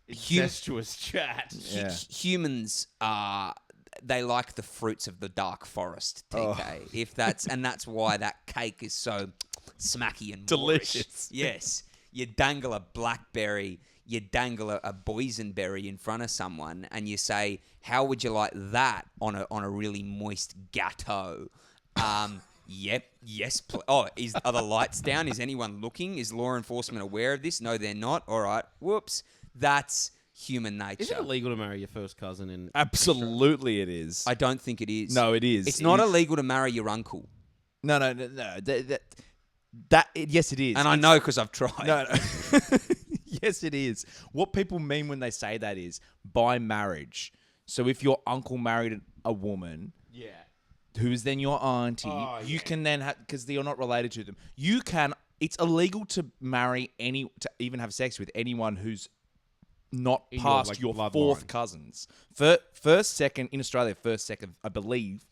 incestuous chat. Yeah. Humans they like the fruits of the dark forest, TK. That's why that cake is so smacky and delicious. Yes. You dangle a blackberry, you dangle a boysenberry in front of someone and you say, how would you like that on a really moist gâteau? Yep. Yes. Are the lights down? Is anyone looking? Is law enforcement aware of this? No, they're not. All right. Whoops. That's human nature. Is it illegal to marry your first cousin in Absolutely it is. I don't think it is. No, it is. It's not illegal to marry your uncle. No. Yes, it is. And I know because I've tried. No. Yes, it is. What people mean when they say that is by marriage. So if your uncle married a woman... Yeah. Who is then your auntie? You can then have, because you're not related to them. You can. It's illegal to marry to even have sex with anyone who's not In past your, your bloodline. fourth cousins. First, second in Australia. First, second, I believe.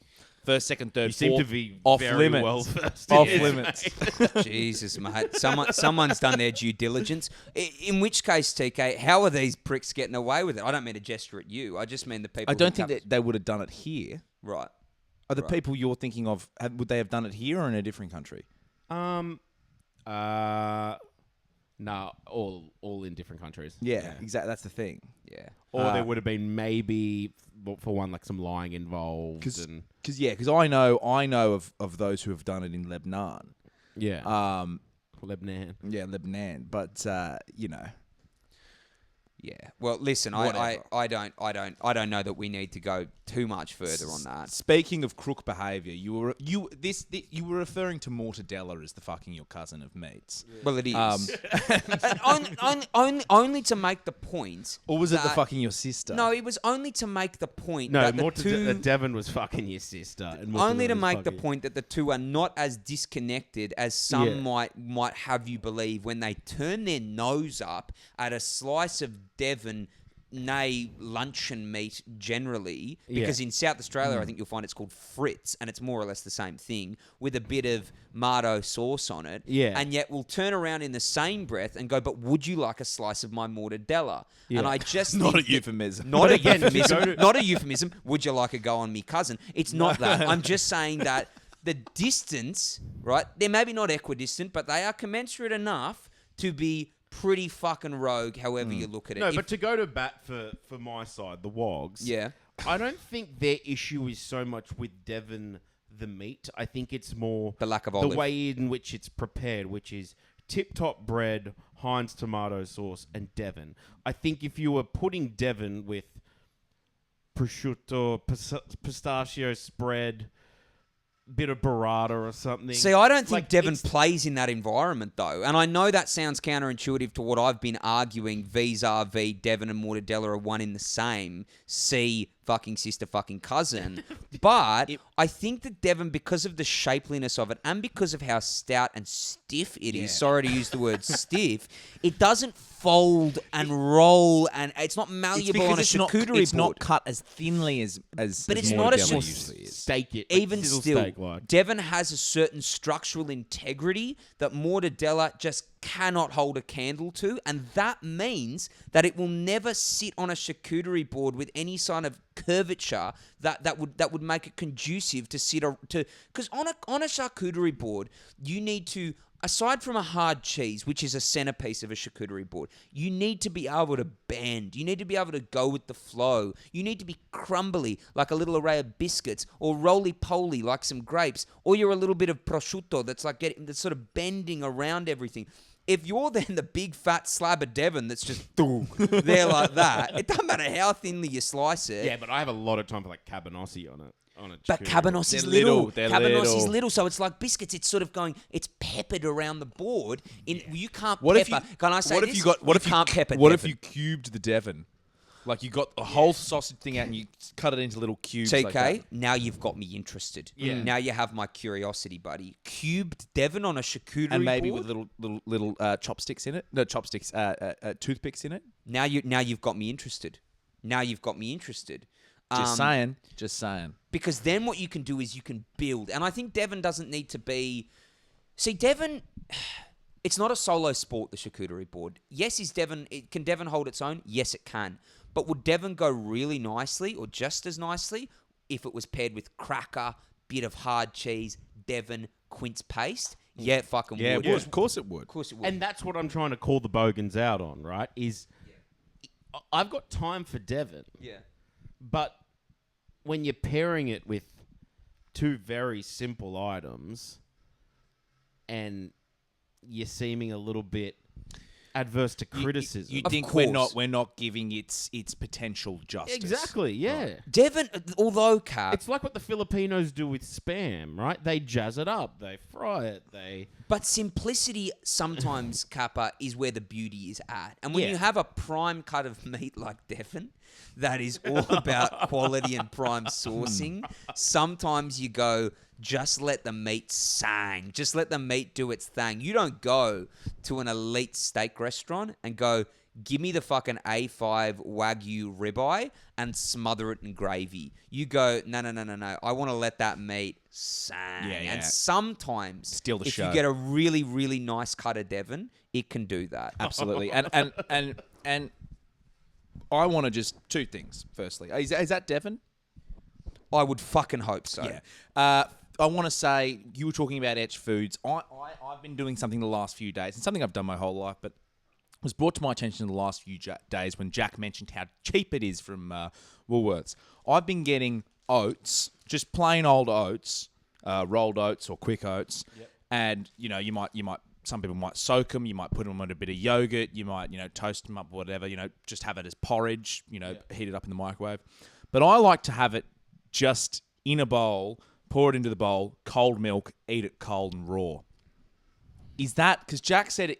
First, second, third, You seem fourth, to be off very limits. well versed. Off Yes, limits. Jesus, mate. Someone's done their due diligence. In which case, TK, how are these pricks getting away with it? I don't mean to gesture at you. I just mean the people. I don't think that they would have done it here. Right. Are the people you're thinking of? Would they have done it here or in a different country? No, all in different countries. Yeah, exactly. That's the thing. Yeah. Or there would have been maybe, for one, like some lying involved. Because I know of those who have done it in Lebanon. Yeah. Lebanon. Yeah, Lebanon. But Yeah. Well, listen, I don't know that we need to go too much further on that. Speaking of crook behaviour, you were referring to Mortadella as the fucking your cousin of meats. Well, it is. Only to make the point. Or was it the fucking your sister? No, it was only to make the point No, that the two... Devon was fucking your sister. And Only to Mortadella was make the fucking- point that the two are not as disconnected as some might have you believe when they turn their nose up at a slice of Devon, nay, luncheon meat generally, because in South Australia, I think you'll find it's called Fritz, and it's more or less the same thing, with a bit of Mardo sauce on it. Yeah. And yet we'll turn around in the same breath and go, but would you like a slice of my mortadella? Yeah. And I just Not a think that- euphemism. Not a again, euphemism. Not a euphemism. Would you like a go on me cousin? It's not that. I'm just saying that the distance, right? They're maybe not equidistant, but they are commensurate enough to be pretty fucking rogue, however you look at it. No, but to go to bat for my side, the Wogs. Yeah. I don't think their issue is so much with Devon the meat. I think it's more The lack of olive. the way in which it's prepared, which is tip-top bread, Heinz tomato sauce, and Devon. I think if you were putting Devon with prosciutto, pistachio spread, bit of burrata or something. See, I don't think Devon plays in that environment, though. And I know that sounds counterintuitive to what I've been arguing vis-a-vis Devon and Mortadella are one in the same. See fucking sister fucking cousin. But I think that Devon, because of the shapeliness of it and because of how stout and stiff it is, sorry to use the word stiff, it doesn't fold and roll, and it's not malleable on a charcuterie board. It's not cut as thinly as but it's not a usually is. Steak it. Even still, steak-like. Devon has a certain structural integrity that Mortadella just cannot hold a candle to, and that means that it will never sit on a charcuterie board with any sign of curvature that would make it conducive to sit because on a charcuterie board you need to, aside from a hard cheese, which is a centerpiece of a charcuterie board, you need to be able to bend. You need to be able to go with the flow. You need to be crumbly, like a little array of biscuits, or roly-poly, like some grapes, or you're a little bit of prosciutto that's sort of bending around everything. If you're then the big fat slab of Devon that's just there like that, it doesn't matter how thinly you slice it. Yeah, but I have a lot of time for like cabanossi on it. But cabanossi is little. Cabanossi is little, so it's like biscuits. It's sort of going. It's peppered around the board. You can't What pepper. Can I say what this? If you got? What if you can't pepper? What Devon. if you cubed the Devon? Like you got a whole sausage thing out and you cut it into little cubes. TK, like that. now you've got me interested. Yeah. Now you have my curiosity, buddy. Cubed Devon on a charcuterie And maybe board? with little chopsticks in it. No chopsticks, toothpicks in it. Now you've got me interested. Now you've got me interested. Just saying. Just saying. Because then what you can do is you can build. And I think Devon doesn't need to be... See, Devon... It's not a solo sport, the charcuterie board. Yes, can Devon hold its own? Yes, it can. But would Devon go really nicely or just as nicely if it was paired with cracker, bit of hard cheese, Devon, quince paste? Yeah, it fucking would. Of course it would. Of course it would. And that's what I'm trying to call the bogans out on, right? I've got time for Devon. Yeah. But when you're pairing it with two very simple items and you're seeming a little bit adverse to criticism. You think course. we're not giving its potential justice. Exactly, yeah. Right. Devon, although, Cap... It's like what the Filipinos do with Spam, right? They jazz it up. They fry it. But simplicity sometimes, Kappa, is where the beauty is at. And when you have a prime cut of meat like Devon, that is all about quality and prime sourcing, sometimes you go, just let the meat sang. Just let the meat do its thing. You don't go to an elite steak restaurant and go, give me the fucking A5 Wagyu ribeye and smother it in gravy. You go, no. I want to let that meat sang. Yeah. And sometimes, Steal the show. if you get a really, really nice cut of Devon, it can do that. Absolutely. and I want to just two things. Firstly, is that Devon? I would fucking hope so. Yeah. I want to say, you were talking about etched foods. I've been doing something the last few days, and something I've done my whole life, but was brought to my attention in the last few days when Jack mentioned how cheap it is from Woolworths. I've been getting oats, just plain old oats, rolled oats or quick oats, and you might some people might soak them, you might put them on a bit of yogurt, you might toast them up, whatever, just have it as porridge, heat it up in the microwave. But I like to have it just in a bowl. Pour it into the bowl, cold milk, eat it cold and raw. Is that... Because Jack said...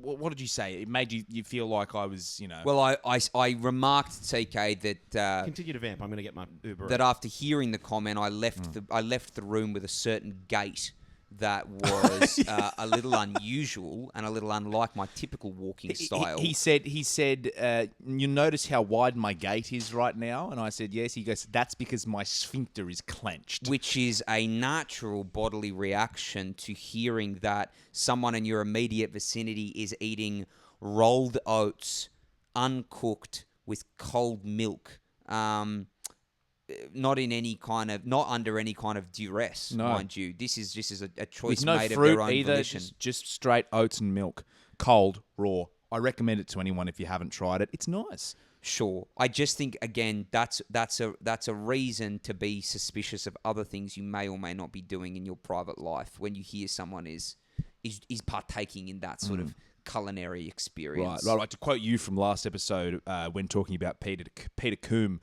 what did you say? It made you feel like I was, Well, I remarked, TK, that... Continue to vamp. I'm going to get my Uber. That after hearing the comment, I left the room with a certain gait that was a little unusual and a little unlike my typical walking style. He said, you notice how wide my gait is right now? And I said, yes. He goes, that's because my sphincter is clenched. Which is a natural bodily reaction to hearing that someone in your immediate vicinity is eating rolled oats, uncooked, with cold milk. Not under any kind of duress, mind you. This is a choice made of their own volition. Just straight oats and milk, cold, raw. I recommend it to anyone if you haven't tried it. It's nice. Sure. I just think, again, that's a reason to be suspicious of other things you may or may not be doing in your private life when you hear someone is partaking in that sort of culinary experience. Right. I'd like to quote you from last episode when talking about Peter Coombe.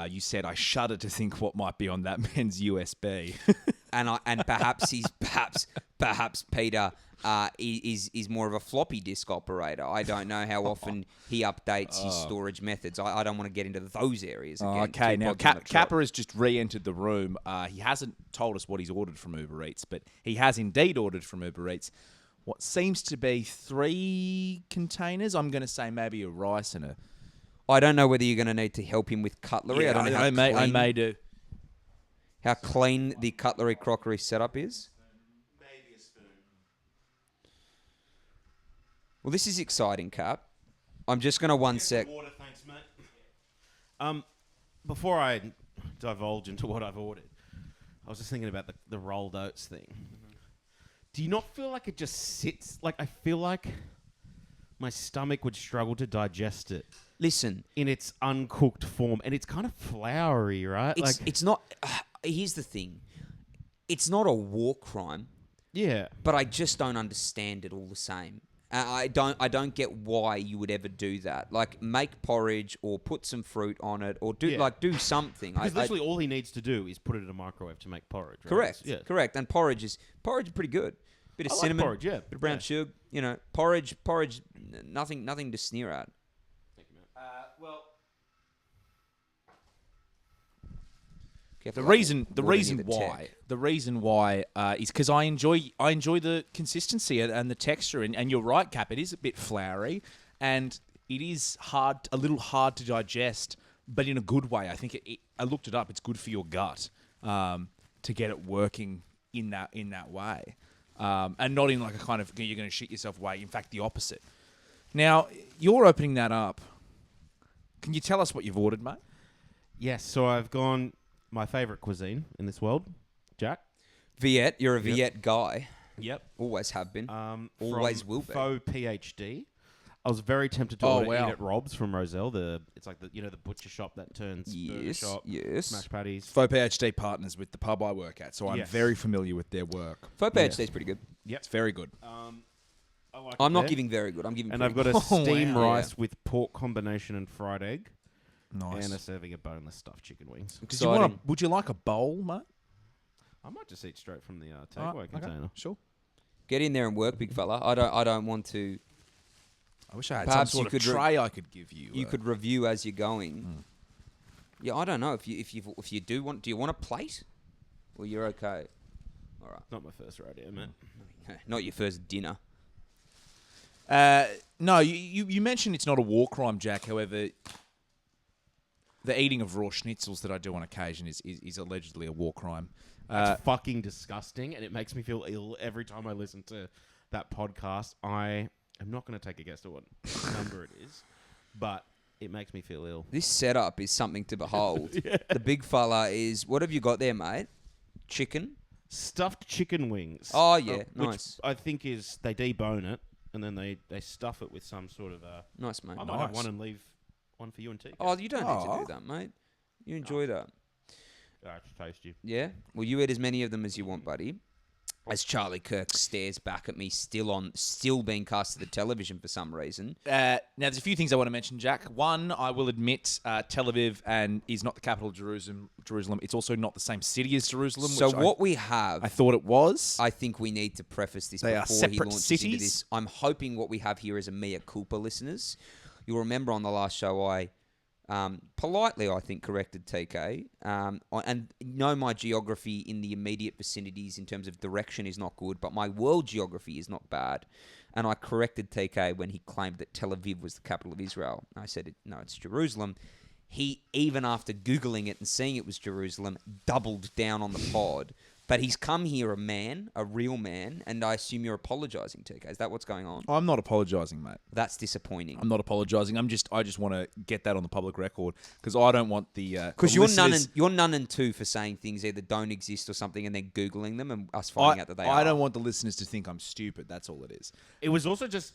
You said, "I shudder to think what might be on that man's USB." and perhaps Peter is more of a floppy disk operator. I don't know how often he updates his storage methods. I don't want to get into those areas again. Okay, now Kappa has just re-entered the room. He hasn't told us what he's ordered from Uber Eats, but he has indeed ordered from Uber Eats what seems to be 3 containers. I'm going to say maybe a rice and a... I don't know whether you're going to need to help him with cutlery. I don't know I may do. How clean the cutlery crockery setup is. Maybe a spoon. Well, this is exciting, Cap. I'm just going to one sec. Water, thanks, mate. Before I divulge into what I've ordered, I was just thinking about the rolled oats thing. Mm-hmm. Do you not feel like it just sits? Like, I feel like my stomach would struggle to digest it. Listen. In its uncooked form. And it's kind of floury, right? It's not... here's the thing. It's not a war crime. Yeah. But I just don't understand it all the same. I don't get why you would ever do that. Like, make porridge or put some fruit on it or do something. Because literally all he needs to do is put it in a microwave to make porridge. Right? Correct. Yeah. Correct. And porridge is pretty good. Bit of cinnamon, porridge, yeah. Bit of brown sugar. You know, porridge. Nothing to sneer at. Thank you, mate. The reason why is because I enjoy the consistency and the texture, and you're right, Cap. It is a bit floury, and it is a little hard to digest, but in a good way. I think I looked it up. It's good for your gut to get it working in that way, and not in like a kind of you're going to shit yourself way. In fact, the opposite. Now you're opening that up. Can you tell us what you've ordered, mate? Yes. So I've gone. My favourite cuisine in this world, Jack. Viet, you're a Viet guy. Yep. Always have been. Always will be. Faux PhD. I was very tempted to order Eat at Rob's from Roselle. It's like the butcher shop that turns burger shop, smash patties. Faux PhD partners with the pub I work at, so I'm very familiar with their work. Faux PhD is pretty good. Yep. It's very good. I'm not giving very good. I'm giving. And I've got a steamed rice with pork combination and fried egg. Nice. And a serving of boneless stuffed chicken wings. Would you like a bowl, mate? I might just eat straight from the takeaway container. Okay. Sure. Get in there and work, big fella. I don't want to. I wish I had some sort of tray I could give you. You could review as you're going. Yeah, I don't know if you do want. Do you want a plate? Well, you're okay. All right. Not my first rodeo, man. Not your first dinner. No, you mentioned it's not a war crime, Jack. However, the eating of raw schnitzels that I do on occasion is allegedly a war crime. It's fucking disgusting, and it makes me feel ill every time I listen to that podcast. I am not going to take a guess at what number it is, but it makes me feel ill. This setup is something to behold. Yeah. The big fella is... What have you got there, mate? Chicken? Stuffed chicken wings. Oh, yeah. Nice. I think is they debone it, and then they stuff it with some sort of... nice, mate. I might have one and leave... One for you and TK. Oh, you don't need to do that, mate. You enjoy that. It's tasty. Yeah? Well, you eat as many of them as you want, buddy. As Charlie Kirk stares back at me, still being cast to the television for some reason. Now, there's a few things I want to mention, Jack. One, I will admit, Tel Aviv is not the capital of Jerusalem. It's also not the same city as Jerusalem. So we have... I thought it was. I think we need to preface this they before he launches into this. I'm hoping what we have here is a mea culpa, listeners. You'll remember on the last show I politely, I think, corrected TK. And know my geography in the immediate vicinities in terms of direction is not good, but my world geography is not bad. And I corrected TK when he claimed that Tel Aviv was the capital of Israel. I said, no, it's Jerusalem. He, even after Googling it and seeing it was Jerusalem, doubled down on the pod. But he's come here a real man, and I assume you're apologising, TK. Is that what's going on? I'm not apologising, mate. That's disappointing. I'm not apologising. I just want to get that on the public record because I don't want the because you're none and two for saying things either don't exist or something, and then Googling them and us finding out that they are. I don't want the listeners to think I'm stupid. That's all it is. It was also just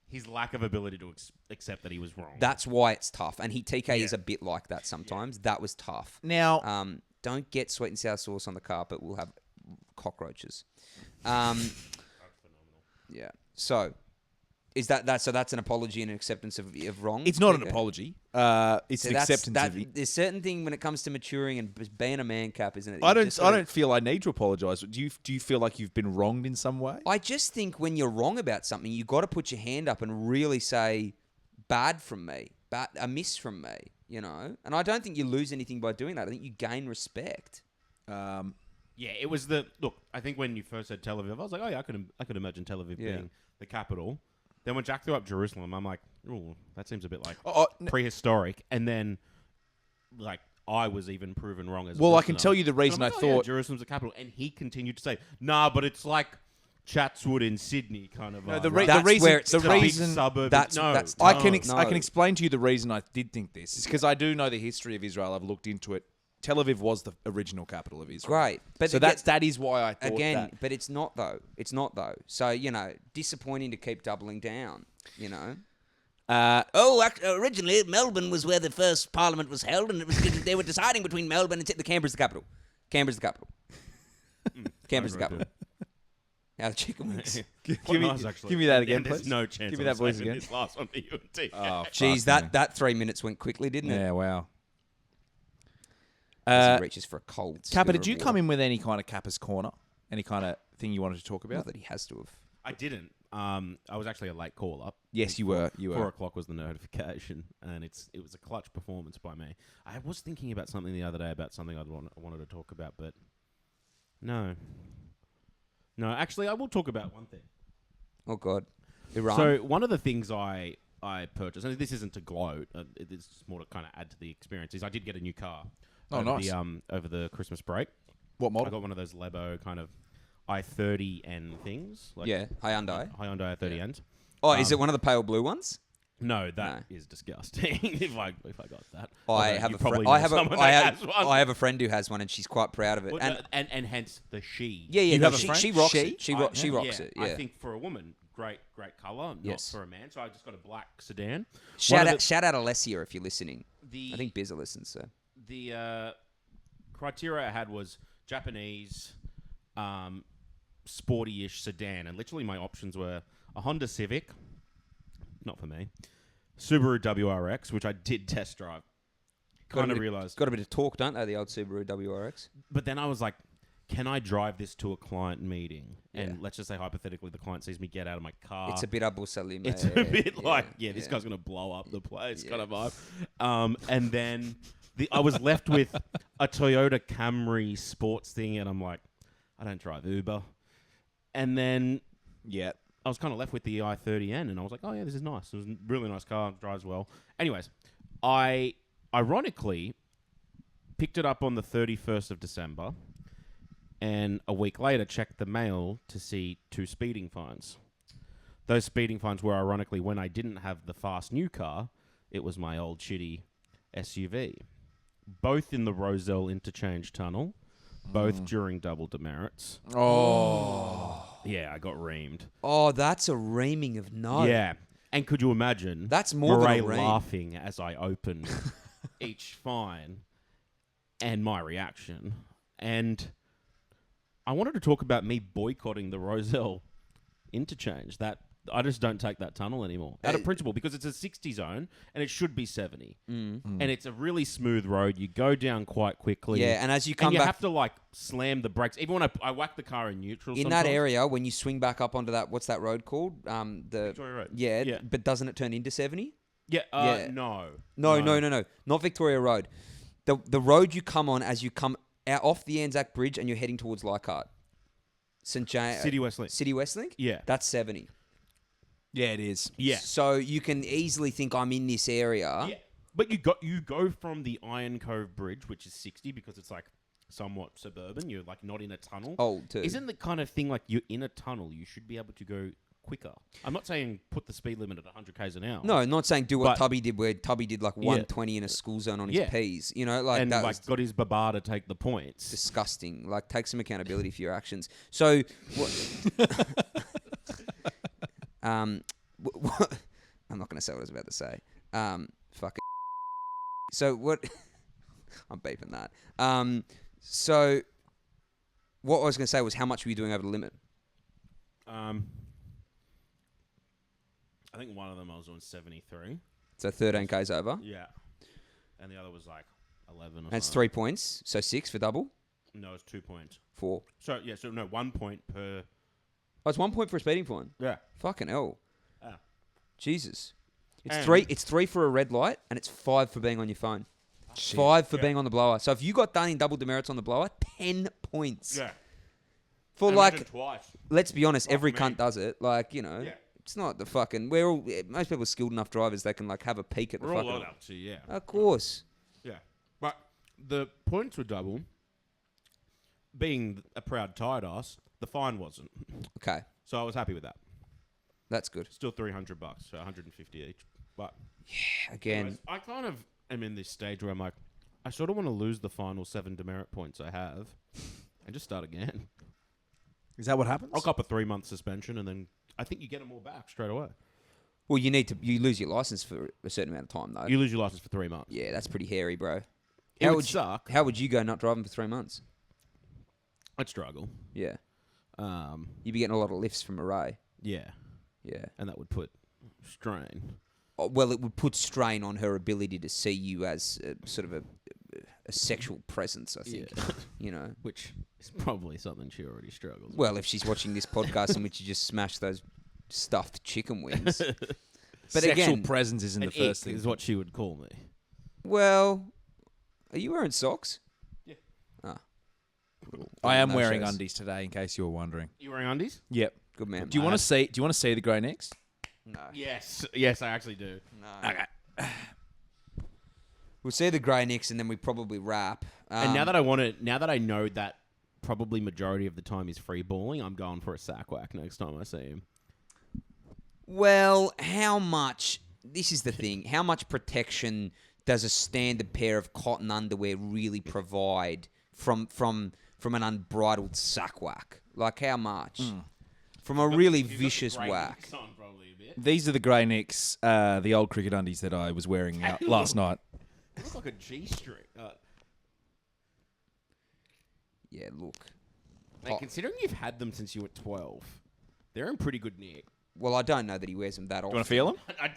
his lack of ability to accept that he was wrong. That's why it's tough, and TK is a bit like that sometimes. Yeah. That was tough. Now, don't get sweet and sour sauce on the carpet. We'll have cockroaches. That's phenomenal. Yeah. So, Is that so? That's an apology and an acceptance of wrong. It's not an apology. It's So an acceptance of it. There's certain thing when it comes to maturing and being a man, Cap, isn't it? I don't feel I need to apologise. Do you feel like you've been wronged in some way? I just think when you're wrong about something, you got to put your hand up and really say, "Bad from me, a miss from me," you know. And I don't think you lose anything by doing that. I think you gain respect. Yeah, it was look. I think when you first said Tel Aviv, I was like, oh yeah, I could imagine Tel Aviv being the capital. Then when Jack threw up Jerusalem, I'm like, oh, that seems a bit like prehistoric. And then, like, I was even proven wrong as well. Well, I can tell you the reason I thought Jerusalem's the capital, and he continued to say, nah, but it's like Chatswood in Sydney, kind of. No, the That's reason where it's the tough. reason suburb. That's I can explain to you the reason I did think this is because I do know the history of Israel. I've looked into it. Tel Aviv was the original capital of Israel. Great, but so that is why I thought that. But it's not though. It's not though. So disappointing to keep doubling down. Originally Melbourne was where the first Parliament was held, and they were deciding between Melbourne and Canberra's the capital. Canberra's the capital. Canberra's the capital. Now the chicken wings. Give me that again, please. There's no chance. Give me that voice again. This last one for you and T. Oh, jeez, that 3 minutes went quickly, didn't it? Yeah, wow. As he reaches for a cold. Kappa, did you come in with any kind of Kappa's Corner? Any kind of thing you wanted to talk about? Not that he has to have. I didn't. I was actually a late call up. Yes, you were. 4 o'clock was the notification, and it was a clutch performance by me. I was thinking about something the other day about something I wanted to talk about, but no. Actually, I will talk about one thing. Oh God, Iran. So one of the things I purchased, and this isn't to gloat, it's more to kind of add to the experience, is I did get a new car. Oh, nice. Over the Christmas break. What model? I got one of those Lebo kind of i30N things. Hyundai i30Ns. Oh, is it one of the pale blue ones? No, that is disgusting. if I got that, I have a friend who has one, and she's quite proud of it. Well, and hence the she. Yeah. You have a friend? She rocks She? it. She rocks it. Yeah. I think for a woman, great color. Not for a man. So I just got a black sedan. Shout out Alessia if you're listening. I think Biz listens. So the criteria I had was Japanese, sporty-ish sedan, and literally my options were a Honda Civic, not for me, Subaru WRX, which I did test drive. Kind of realised. Got a bit of torque, don't they, the old Subaru WRX? But then I was like, can I drive this to a client meeting? And let's just say, hypothetically, the client sees me get out of my car. It's a bit Abu Salim. It's a bit this guy's going to blow up the place kind of vibe. And then I was left with a Toyota Camry sports thing, and I'm like, I don't drive Uber. And then I was kind of left with the i30N, and I was like, oh yeah, this is nice. It was a really nice car, drives well. Anyways, I ironically picked it up on the 31st of December, and a week later checked the mail to see 2 speeding fines. Those speeding fines were ironically when I didn't have the fast new car, it was my old shitty SUV. Both in the Roselle Interchange Tunnel, both during double demerits. Oh. Yeah, I got reamed. Oh, that's a reaming of no. Yeah. And could you imagine that's more than a ream. laughing as I opened each fine and my reaction. And I wanted to talk about me boycotting the Roselle Interchange. That I just don't take that tunnel anymore. Out of principle, because it's a 60 zone and it should be 70. And it's a really smooth road. You go down quite quickly. Yeah, and as you come and you back, have to like slam the brakes. Even when I whack the car in neutral. In sometimes. that area, when you swing back up onto that, what's that road called? The Victoria Road. Yeah, but doesn't it turn into 70? Yeah. No. Not Victoria Road. The road you come on as you come out off the Anzac Bridge and you're heading towards Leichhardt. St. James. City Westlink. City Westlink? Yeah. That's 70. Yeah, it is. Yeah. So you can easily think I'm in this area. Yeah. But you go from the Iron Cove Bridge, which is 60 because it's like somewhat suburban. You're like not in a tunnel. Old too. Isn't the kind of thing like you're in a tunnel, you should be able to go quicker. I'm not saying put the speed limit at 100 k's an hour. No, not saying do what Tubby did, where Tubby did like 120 in a school zone on his P's. You know, like and that like got his baba to take the points. Disgusting. Like take some accountability for your actions. So, I'm not going to say what I was about to say. Fuck it. So what? I'm beeping that. So what I was going to say was how much were you doing over the limit? I I think one of them I was doing 73. So 13 Ks over. Yeah. And the other was like 11 or That's something. 3 points. So 6 for double. No, it's 2 points. 4. So 1 point per. Oh, it's 1 point for a speeding fine. Yeah. Fucking hell. Ah. Jesus. It's And- 3. It's 3 for a red light, and it's 5 for being on your phone. Shit. 5 for being on the blower. So if you got done in double demerits on the blower, 10 points. Yeah. For And like, imagine twice. let's be honest, every me. cunt does it. Like, you know, Yeah. it's not the fucking. Most people are skilled enough drivers. They can like have a peek at the We're all fucking. allowed up to, yeah. Of course. Yeah. But the points were double. Being a proud tired ass, the fine wasn't. Okay, So I was happy with that. that's good. Still $300, so 150 each. But Again, anyways, I kind of am in this stage where I'm like, I sort of want to lose the final 7 demerit points I have and just start again. Is that what happens? I'll cop a 3-month suspension and then I think you get them all back straight away. well, you lose your license for a certain amount of time though. You lose your license for 3 months. Yeah, that's pretty hairy, bro. It would suck. How would you go not driving for 3 months? I'd struggle. Yeah, Um, you'd be getting a lot of lifts from Array. yeah, Yeah. and that would put strain. Oh, well, it would put strain on her ability to see you as sort of a sexual presence, I think. Yeah. You know. Which is probably something she already struggles with. Well, if she's watching this podcast in which you just smash those stuffed chicken wings. But Sexual again, presence isn't the first thing. is what she would call me. well, are you wearing socks? Yeah. Ah. I am No wearing shows. undies today, in case you were wondering. You wearing undies? Yep. Good man. Do you want to see? Do you want to see the grey necks? No. Yes. Yes, I actually do. No. Okay. We'll see the grey nicks and then we probably wrap. And now that I know that probably majority of the time he's free balling, I'm going for a sack whack next time I see him. Well, how much? This is the thing. How much protection does a standard pair of cotton underwear really provide from an unbridled sack whack? Like how much? From a really vicious whack. These are the grey necks, the old cricket undies that I was wearing out last night. They look like a G-string. Yeah, look. Mate, considering you've had them since you were 12, they're in pretty good nick. Well, I don't know that he wears them that often. Do you want to feel them? I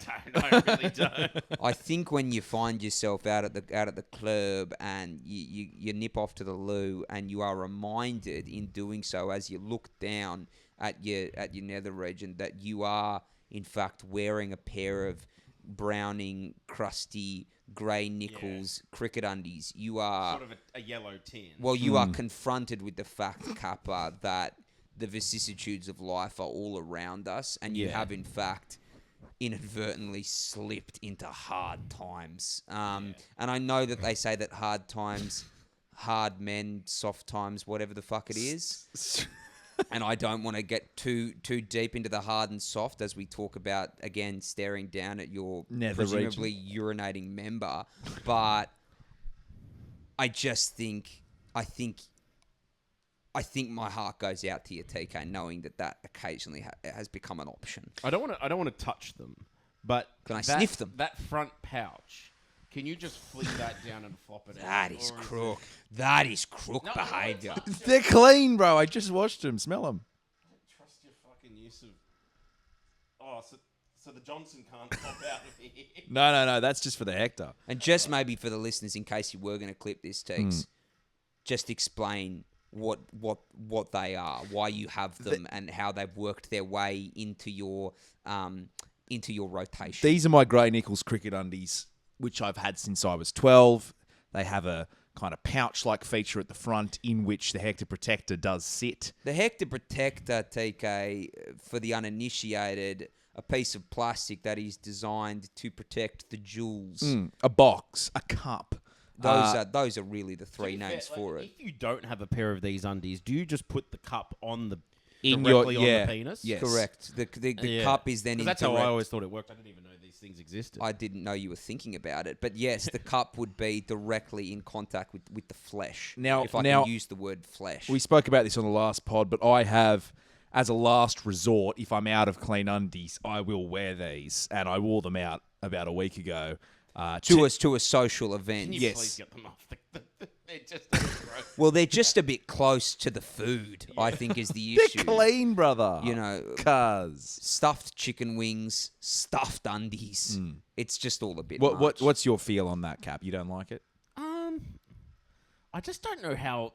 don't. I really don't. I think when you find yourself out at the club and you nip off to the loo and you are reminded in doing so as you look down at your nether region that you are in fact wearing a pair of browning, crusty, grey nickels cricket undies. You are Sort of a yellow tin. well, you are confronted with the fact, Kappa, that the vicissitudes of life are all around us, and you have, in fact, inadvertently slipped into hard times. And I know that they say that hard times, hard men, soft times, whatever the fuck it is. And I don't want to get too deep into the hard and soft as we talk about, again, staring down at your Nether presumably urinating member. But I just think... I think my heart goes out to you, TK, knowing that occasionally has become an option. I don't want to touch them, but Can I sniff them? That front pouch. Can you just flick that down and flop it out? That is Or crook. That is crook No, behaviour. They're clean, bro. I just washed them. Smell them. I don't trust your fucking use of. Oh, so the Johnson can't pop out of here. No. That's just for the Hector. And just maybe for the listeners, in case you were going to clip this, Teeks, just explain what they are, why you have them, and how they've worked their way into your rotation. These are my grey nickels cricket undies, which I've had since I was 12. They have a kind of pouch-like feature at the front in which the Hector Protector does sit. The Hector Protector, TK, for the uninitiated, a piece of plastic that is designed to protect the jewels. A box, a cup. Those are really the three names for it. If you don't have a pair of these undies, do you just put the cup on the In directly your- on yeah. the penis? Yes. Correct. The Yeah. cup is then 'Cause that's how I always thought it worked. I didn't even know these things existed. I didn't know you were thinking about it, but yes, the cup would be directly in contact with the flesh. Now- if I now- can use the word flesh. We spoke about this on the last pod, but I have, as a last resort, if I'm out of clean undies, I will wear these. And I wore them out about a week ago. to a social event. Can you yes. please get them off? They're just gross. Well, they're just a bit close to the food, I think, is the issue. They're clean, brother. You know, cuz stuffed chicken wings, stuffed undies. It's just all a bit much. What's your feel on that, Cap? You don't like it? I just don't know how.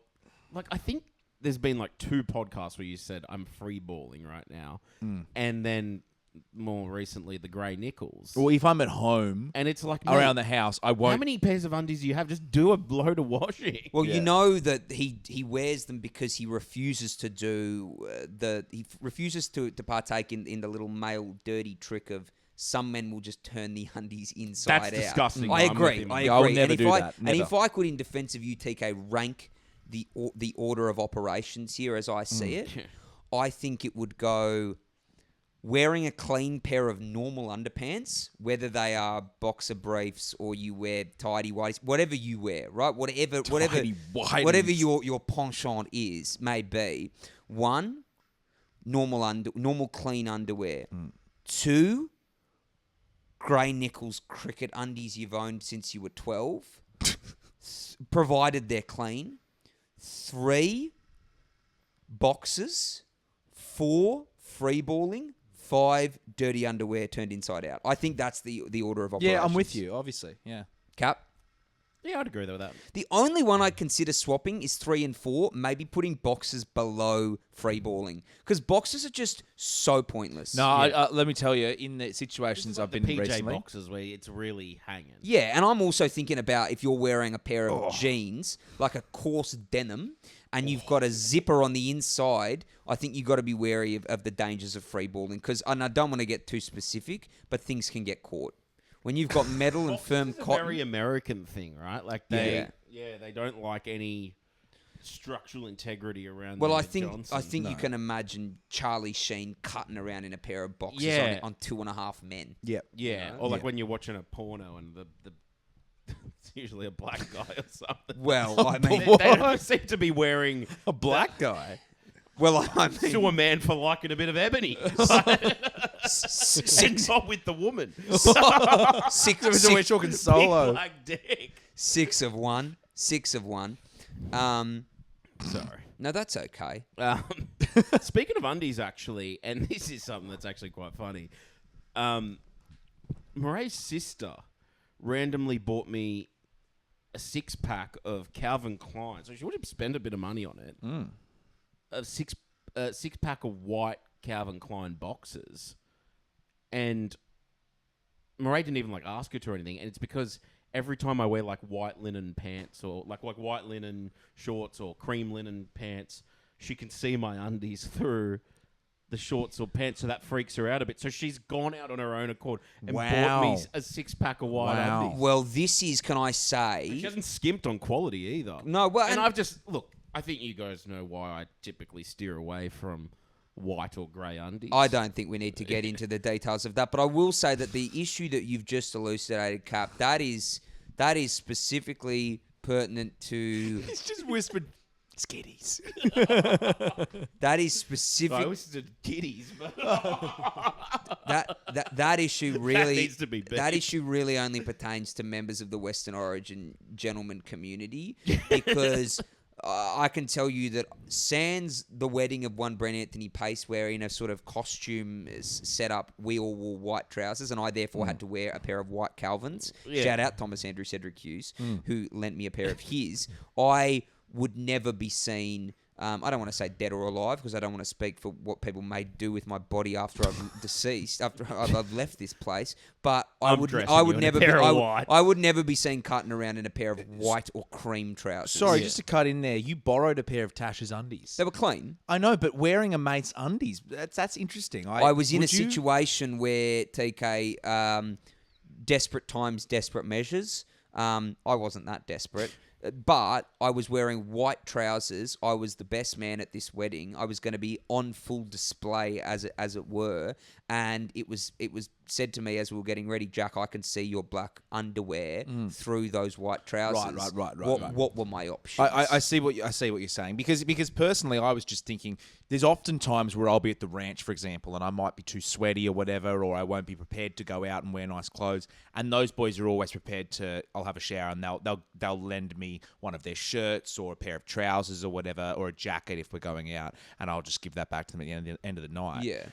Like, I think there's been like 2 podcasts where you said I'm free balling right now, and then more recently the grey nickels. Well, if I'm at home and it's like around the house, I won't. How many pairs of undies do you have? Just do a load of washing. Well, you know that he wears them because he refuses to do he refuses to partake in the little male dirty trick of some men will just turn the undies inside out. That's disgusting. I agree. I agree. I would never do that. And if I could, in defense of you, TK, rank the order of operations here as I see it, I think it would go wearing a clean pair of normal underpants, whether they are boxer briefs or you wear tidy whities, whatever you wear, right? Whatever your penchant is, may be. 1, normal clean underwear. 2, grey nickels cricket undies you've owned since you were 12, provided they're clean. 3, boxes. 4, free balling. 5, dirty underwear turned inside out. I think that's the order of operations. Yeah, I'm with you, obviously. Yeah. Cap? Yeah, I'd agree with that. The only one I'd consider swapping is 3 and 4, maybe putting boxes below free balling. Because boxes are just so pointless. No, let me tell you, in the situations I've been PJ recently, boxes where it's really hanging. Yeah, and I'm also thinking about if you're wearing a pair of jeans, like a coarse denim, and you've got a zipper on the inside, I think you've got to be wary of the dangers of free balling. And I don't want to get too specific, but things can get caught. When you've got metal and firm cotton. It's a very American thing, right? Like they don't like any structural integrity around. Well, I think you can imagine Charlie Sheen cutting around in a pair of boxes on 2.5 Men. Yeah. Yeah. Or like when you're watching a porno and the it's usually a black guy or something. Well, I mean, they don't seem to be wearing a black guy. Well, I mean, to a man for liking a bit of ebony. Six up with the woman. We're talking solo. Big black dick. 6 of 1. 6 of 1. Sorry. No, that's okay. Speaking of undies, actually, and this is something that's actually quite funny. Moray's sister randomly bought me a 6-pack of Calvin Klein. So she would have spent a bit of money on it. A 6-pack of white Calvin Klein boxes. And Moray didn't even ask her to or anything. And it's because every time I wear white linen pants or like white linen shorts or cream linen pants, she can see my undies through the shorts or pants, so that freaks her out a bit. So she's gone out on her own accord and bought me a 6-pack of white undies. Well, this is, can I say... And she hasn't skimped on quality either. No, well... And I've just... Look, I think you guys know why I typically steer away from white or grey undies. I don't think we need to get into the details of that, but I will say that the issue that you've just elucidated, Cap, that is specifically pertinent to... He's just whispered... Skitties. That is specific. I whispered kitties, but that issue really that needs to be beat. That issue really only pertains to members of the Western Origin gentleman community, because I can tell you that sans the wedding of one Brent Anthony Pace wearing a sort of costume setup, we all wore white trousers, and I therefore had to wear a pair of white Calvins. Yeah. Shout out Thomas Andrew Cedric Hughes, who lent me a pair of his. I would never be seen, I don't want to say dead or alive, because I don't want to speak for what people may do with my body after I'm deceased, after I've left this place. But I would never be seen cutting around in a pair of white or cream trousers. Sorry, just to cut in there, you borrowed a pair of Tash's undies. They were clean. I know, but wearing a mate's undies, that's interesting. I was in a situation where, TK, desperate times, desperate measures. I wasn't that desperate. But I was wearing white trousers. I was the best man at this wedding. I was going to be on full display, as it were. And it was said to me as we were getting ready, Jack, I can see your black underwear through those white trousers. Right. What were my options? I see what you're saying, because personally I was just thinking there's often times where I'll be at the ranch, for example, and I might be too sweaty or whatever, or I won't be prepared to go out and wear nice clothes. And those boys are always prepared to. I'll have a shower and they'll lend me me one of their shirts or a pair of trousers or whatever, or a jacket if we're going out, and I'll just give that back to them at the end of the night. Yeah.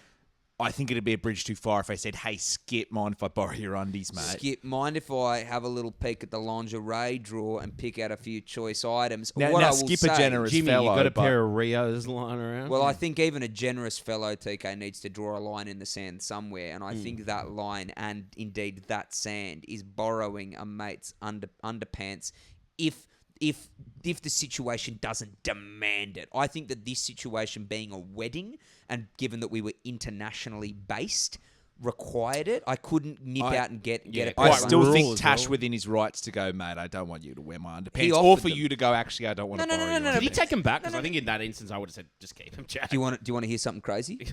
I think it'd be a bridge too far if I said, hey, Skip, mind if I borrow your undies, mate? Skip, mind if I have a little peek at the lingerie drawer and pick out a few choice items? Now, what I will Skip say, a generous Jimmy, fellow. you got a but- pair of Rios lying around? Well, I think even a generous fellow, TK, needs to draw a line in the sand somewhere, and I think that line, and indeed that sand, is borrowing a mate's underpants if the situation doesn't demand it. I think that this situation being a wedding, and given that we were internationally based, required it. I couldn't nip out and get it. I still rural think as Tash well. within his rights to go, mate, I don't want you to wear my underpants. He Or offered for them. you to go, actually, I don't want to borrow your no. Did he underpants. take him back? Because I think in that instance, I would have said, just keep him, Jack. Do you want to hear something crazy?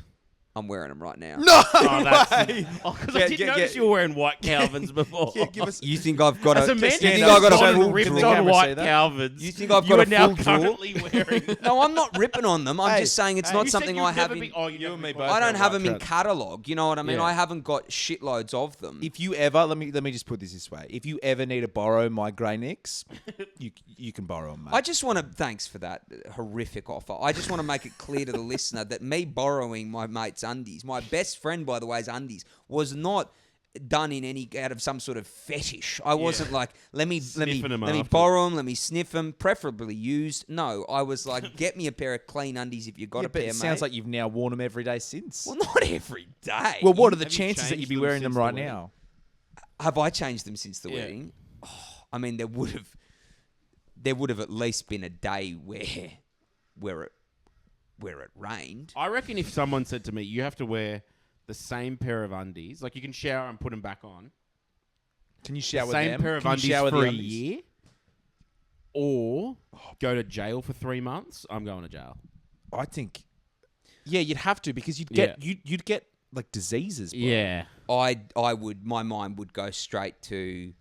I'm wearing them right now. No way! way! Because I did notice you were wearing white Calvins before. Give us... You think I've got As a? a man, You think I've got a full ripped drawer? on white See that? Calvins. You think I've you got are a now full drawer? currently wearing. No, I'm not ripping on them. I'm just saying it's not You said something you'd I have never in. be- oh, you You never and me be- both. I don't have them in Right. catalogue. You know what I mean? Yeah. I haven't got shitloads of them. If you ever, let me just put this way. If you ever need to borrow my grey nicks, you can borrow them, mate. I just want to, thanks for that horrific offer. I just want to make it clear to the listener that me borrowing my mate's undies, my best friend, by the way's undies, was not done in any out of some sort of fetish. I wasn't like, let me Sniffing 'em let me after. borrow them, let me sniff them, preferably used. No, I was like, get me a pair of clean undies if you've got Yeah, a but pair, it sounds mate. like you've now worn them every day since. Well, not every day. Well, what are the Have you chances that changed you'd be them wearing them since the right wedding? now? Have I changed them since the Yeah. wedding? Oh, I mean, there would have at least been a day where it rained. I reckon if someone said to me, you have to wear the same pair of undies, like you can shower and put them back on, Can you shower the same them? pair of Can you undies shower the for a undies? year, or go to jail for 3 months, I'm going to jail. I think, yeah, you'd have to because you'd get like diseases. Bro. Yeah. I would. My mind would go straight to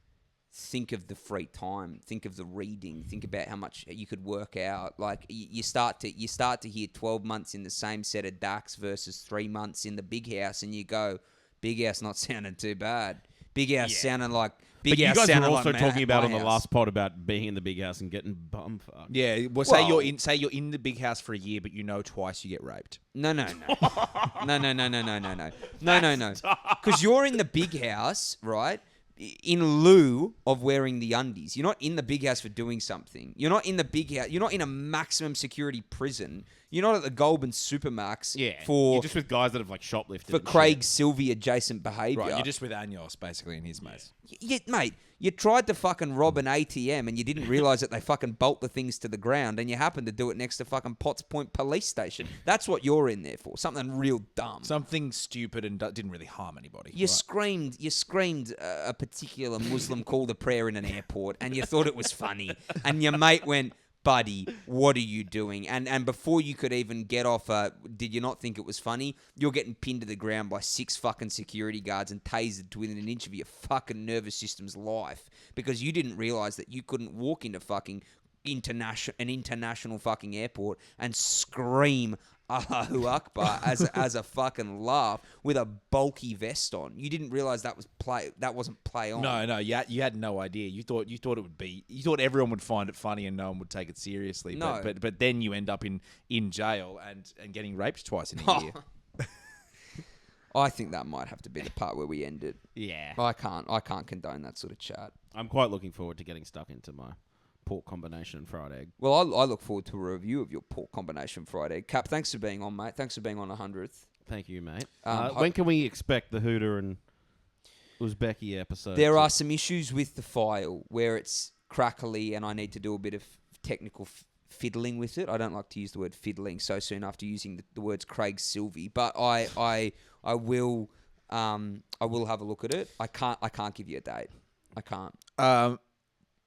think of the free time, think of the reading, think about how much you could work out. Like you start to hear 12 months in the same set of DAX versus 3 months in the big house, and you go, big house not sounding too bad. Big house sounding like big But you house guys were sounding also like talking about my on the house. last pod about being in the big house and getting bumfucked. Yeah. Well, say you're in the big house for a year, but you know twice you get raped. No. No. Because you're in the big house, right? In lieu of wearing the undies. You're not in the big house for doing something. You're not in the big house. You're not in a maximum security prison. You're not at the Goulburn Supermax for You're just with guys that have like shoplifted. for and Craig shit. Sylvie adjacent behaviour. Right. You're just with Anyos, basically, and his mates. Mate, you tried to fucking rob an ATM and you didn't realise that they fucking bolt the things to the ground, and you happened to do it next to fucking Potts Point Police Station. That's what you're in there for. Something real dumb. Something stupid and didn't really harm anybody. You screamed a particular Muslim called a prayer in an airport, and you thought it was funny, and your mate went, buddy, what are you doing? And before you could even get off, did you not think it was funny? You're getting pinned to the ground by 6 fucking security guards and tasered to within an inch of your fucking nervous system's life because you didn't realise that you couldn't walk into fucking international fucking airport and scream Allahu Akbar as a fucking laugh with a bulky vest on. You didn't realise that wasn't play on. No, you had no idea. You thought it would be. You thought everyone would find it funny and no one would take it seriously. No. But then you end up in jail and getting raped twice in a year. I think that might have to be the part where we end it. Yeah. I can't condone that sort of chat. I'm quite looking forward to getting stuck into my pork combination fried egg. Well, I look forward to a review of your pork combination fried egg. Cap, thanks for being on, mate. Thanks for being on 100th. Thank you, mate. Um, When can we expect the Hooter and Uzbeki episode? There are some issues with the file where it's crackly and I need to do a bit of technical fiddling with it. I don't like to use the word fiddling so soon after using the words Craig Sylvie, but I will have a look at it. I can't give you a date. I can't.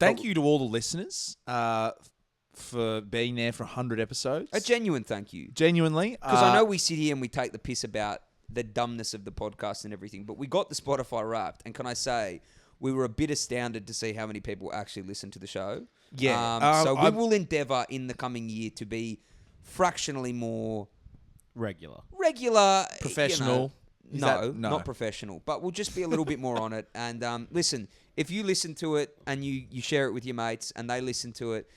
Thank you to all the listeners for being there for 100 episodes. A genuine thank you. Genuinely. Because I know we sit here and we take the piss about the dumbness of the podcast and everything, but we got the Spotify Wrapped, and can I say, we were a bit astounded to see how many people actually listen to the show. Yeah. So we will endeavour in the coming year to be fractionally more regular. Professional. No, not professional, but we'll just be a little bit more on it. And listen, if you listen to it and you share it with your mates and they listen to it,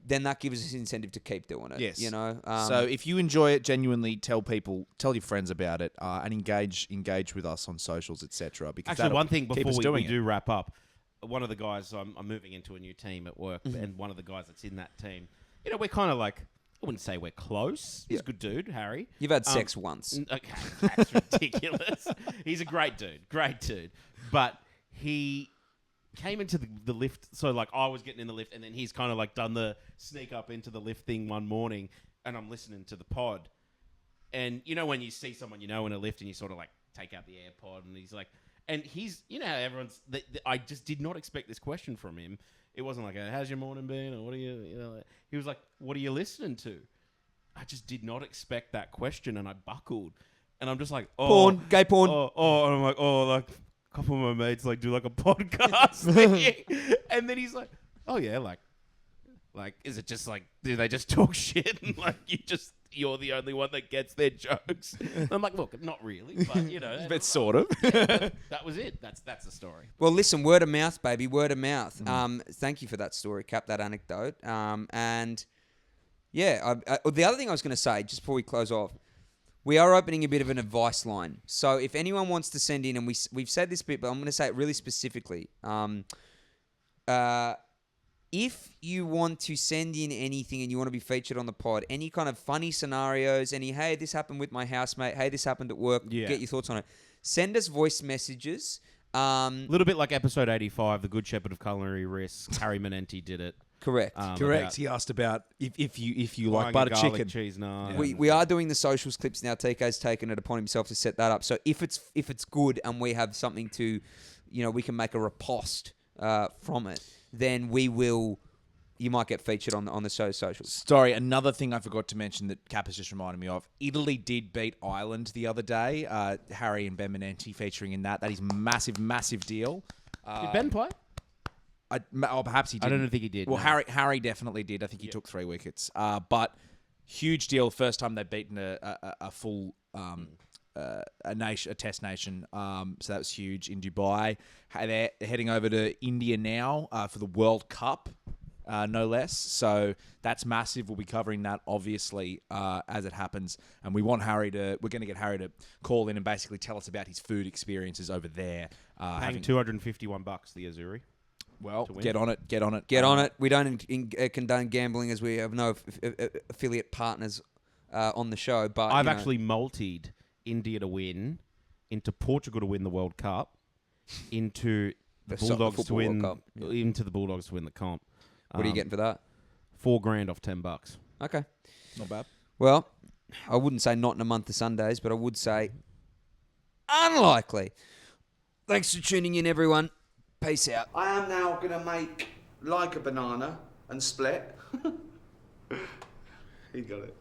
then that gives us incentive to keep doing it. Yes. You know. So if you enjoy it, genuinely tell your friends about it, and engage with us on socials, etc. Because actually, one thing keep us before we doing do wrap up, one of the guys I'm moving into a new team at work, and one of the guys that's in that team, you know, we're kind of like, I wouldn't say we're close. He's a good dude, Harry. You've had sex once. Okay, that's ridiculous. He's a great dude. But he came into the lift. So, like, I was getting in the lift, and then he's kind of, like, done the sneak up into the lift thing one morning, and I'm listening to the pod. And, you know, when you see someone you know in a lift, and you sort of, like, take out the AirPod, and he's like... And he's... You know how everyone's... I just did not expect this question from him. It wasn't like, how's your morning been? Or what are you know... He was like, what are you listening to? I just did not expect that question, and I buckled. And I'm just like, porn, gay porn. And I'm like, like a couple of my mates like do like a podcast thing. And then he's like, oh yeah, like is it just like, do they just talk shit and like you're the only one that gets their jokes? And I'm like, look, not really, but you know, but sort of. That was it. That's the story. Well, listen, word of mouth, baby, word of mouth. Thank you for that story, Cap, that anecdote. And yeah, the other thing I was going to say just before we close off, we are opening a bit of an advice line. So if anyone wants to send in, and we've said this bit, but I'm going to say it really specifically. If you want to send in anything and you want to be featured on the pod, any kind of funny scenarios, hey, this happened with my housemate, hey, this happened at work, get your thoughts on it. Send us voice messages. A little bit like episode 85, The Good Shepherd of Culinary Risks. Harry Menenti did it. Correct. Correct. He asked about if you like butter chicken. Cheese, no. We are doing the socials clips now. TK's taken it upon himself to set that up. So if it's good and we have something to, you know, we can make a riposte from it, then you might get featured on the show's socials. Sorry, another thing I forgot to mention that Kappa has just reminded me of. Italy did beat Ireland the other day. Harry and Ben Menenti featuring in that. That is massive, massive deal. Did Ben play? Perhaps he did. I don't think he did. Well, no. Harry definitely did. I think he took 3 wickets. But huge deal. First time they've beaten a full a test nation. So that was huge in Dubai. They're heading over to India now for the World Cup, no less. So that's massive. We'll be covering that obviously as it happens. And we're going to get Harry to call in and basically tell us about his food experiences over there. Paying $251 the Azuri. Well, get on it. Get on it. We don't condone gambling as we have no affiliate partners on the show. But I've actually multied India to win, into Portugal to win the World Cup, into the Bulldogs to win, into the Bulldogs to win the comp. What are you getting for that? $4,000 off $10. Okay, not bad. Well, I wouldn't say not in a month of Sundays, but I would say unlikely. Thanks for tuning in, everyone. Peace out. I am now going to make like a banana and split. He got it.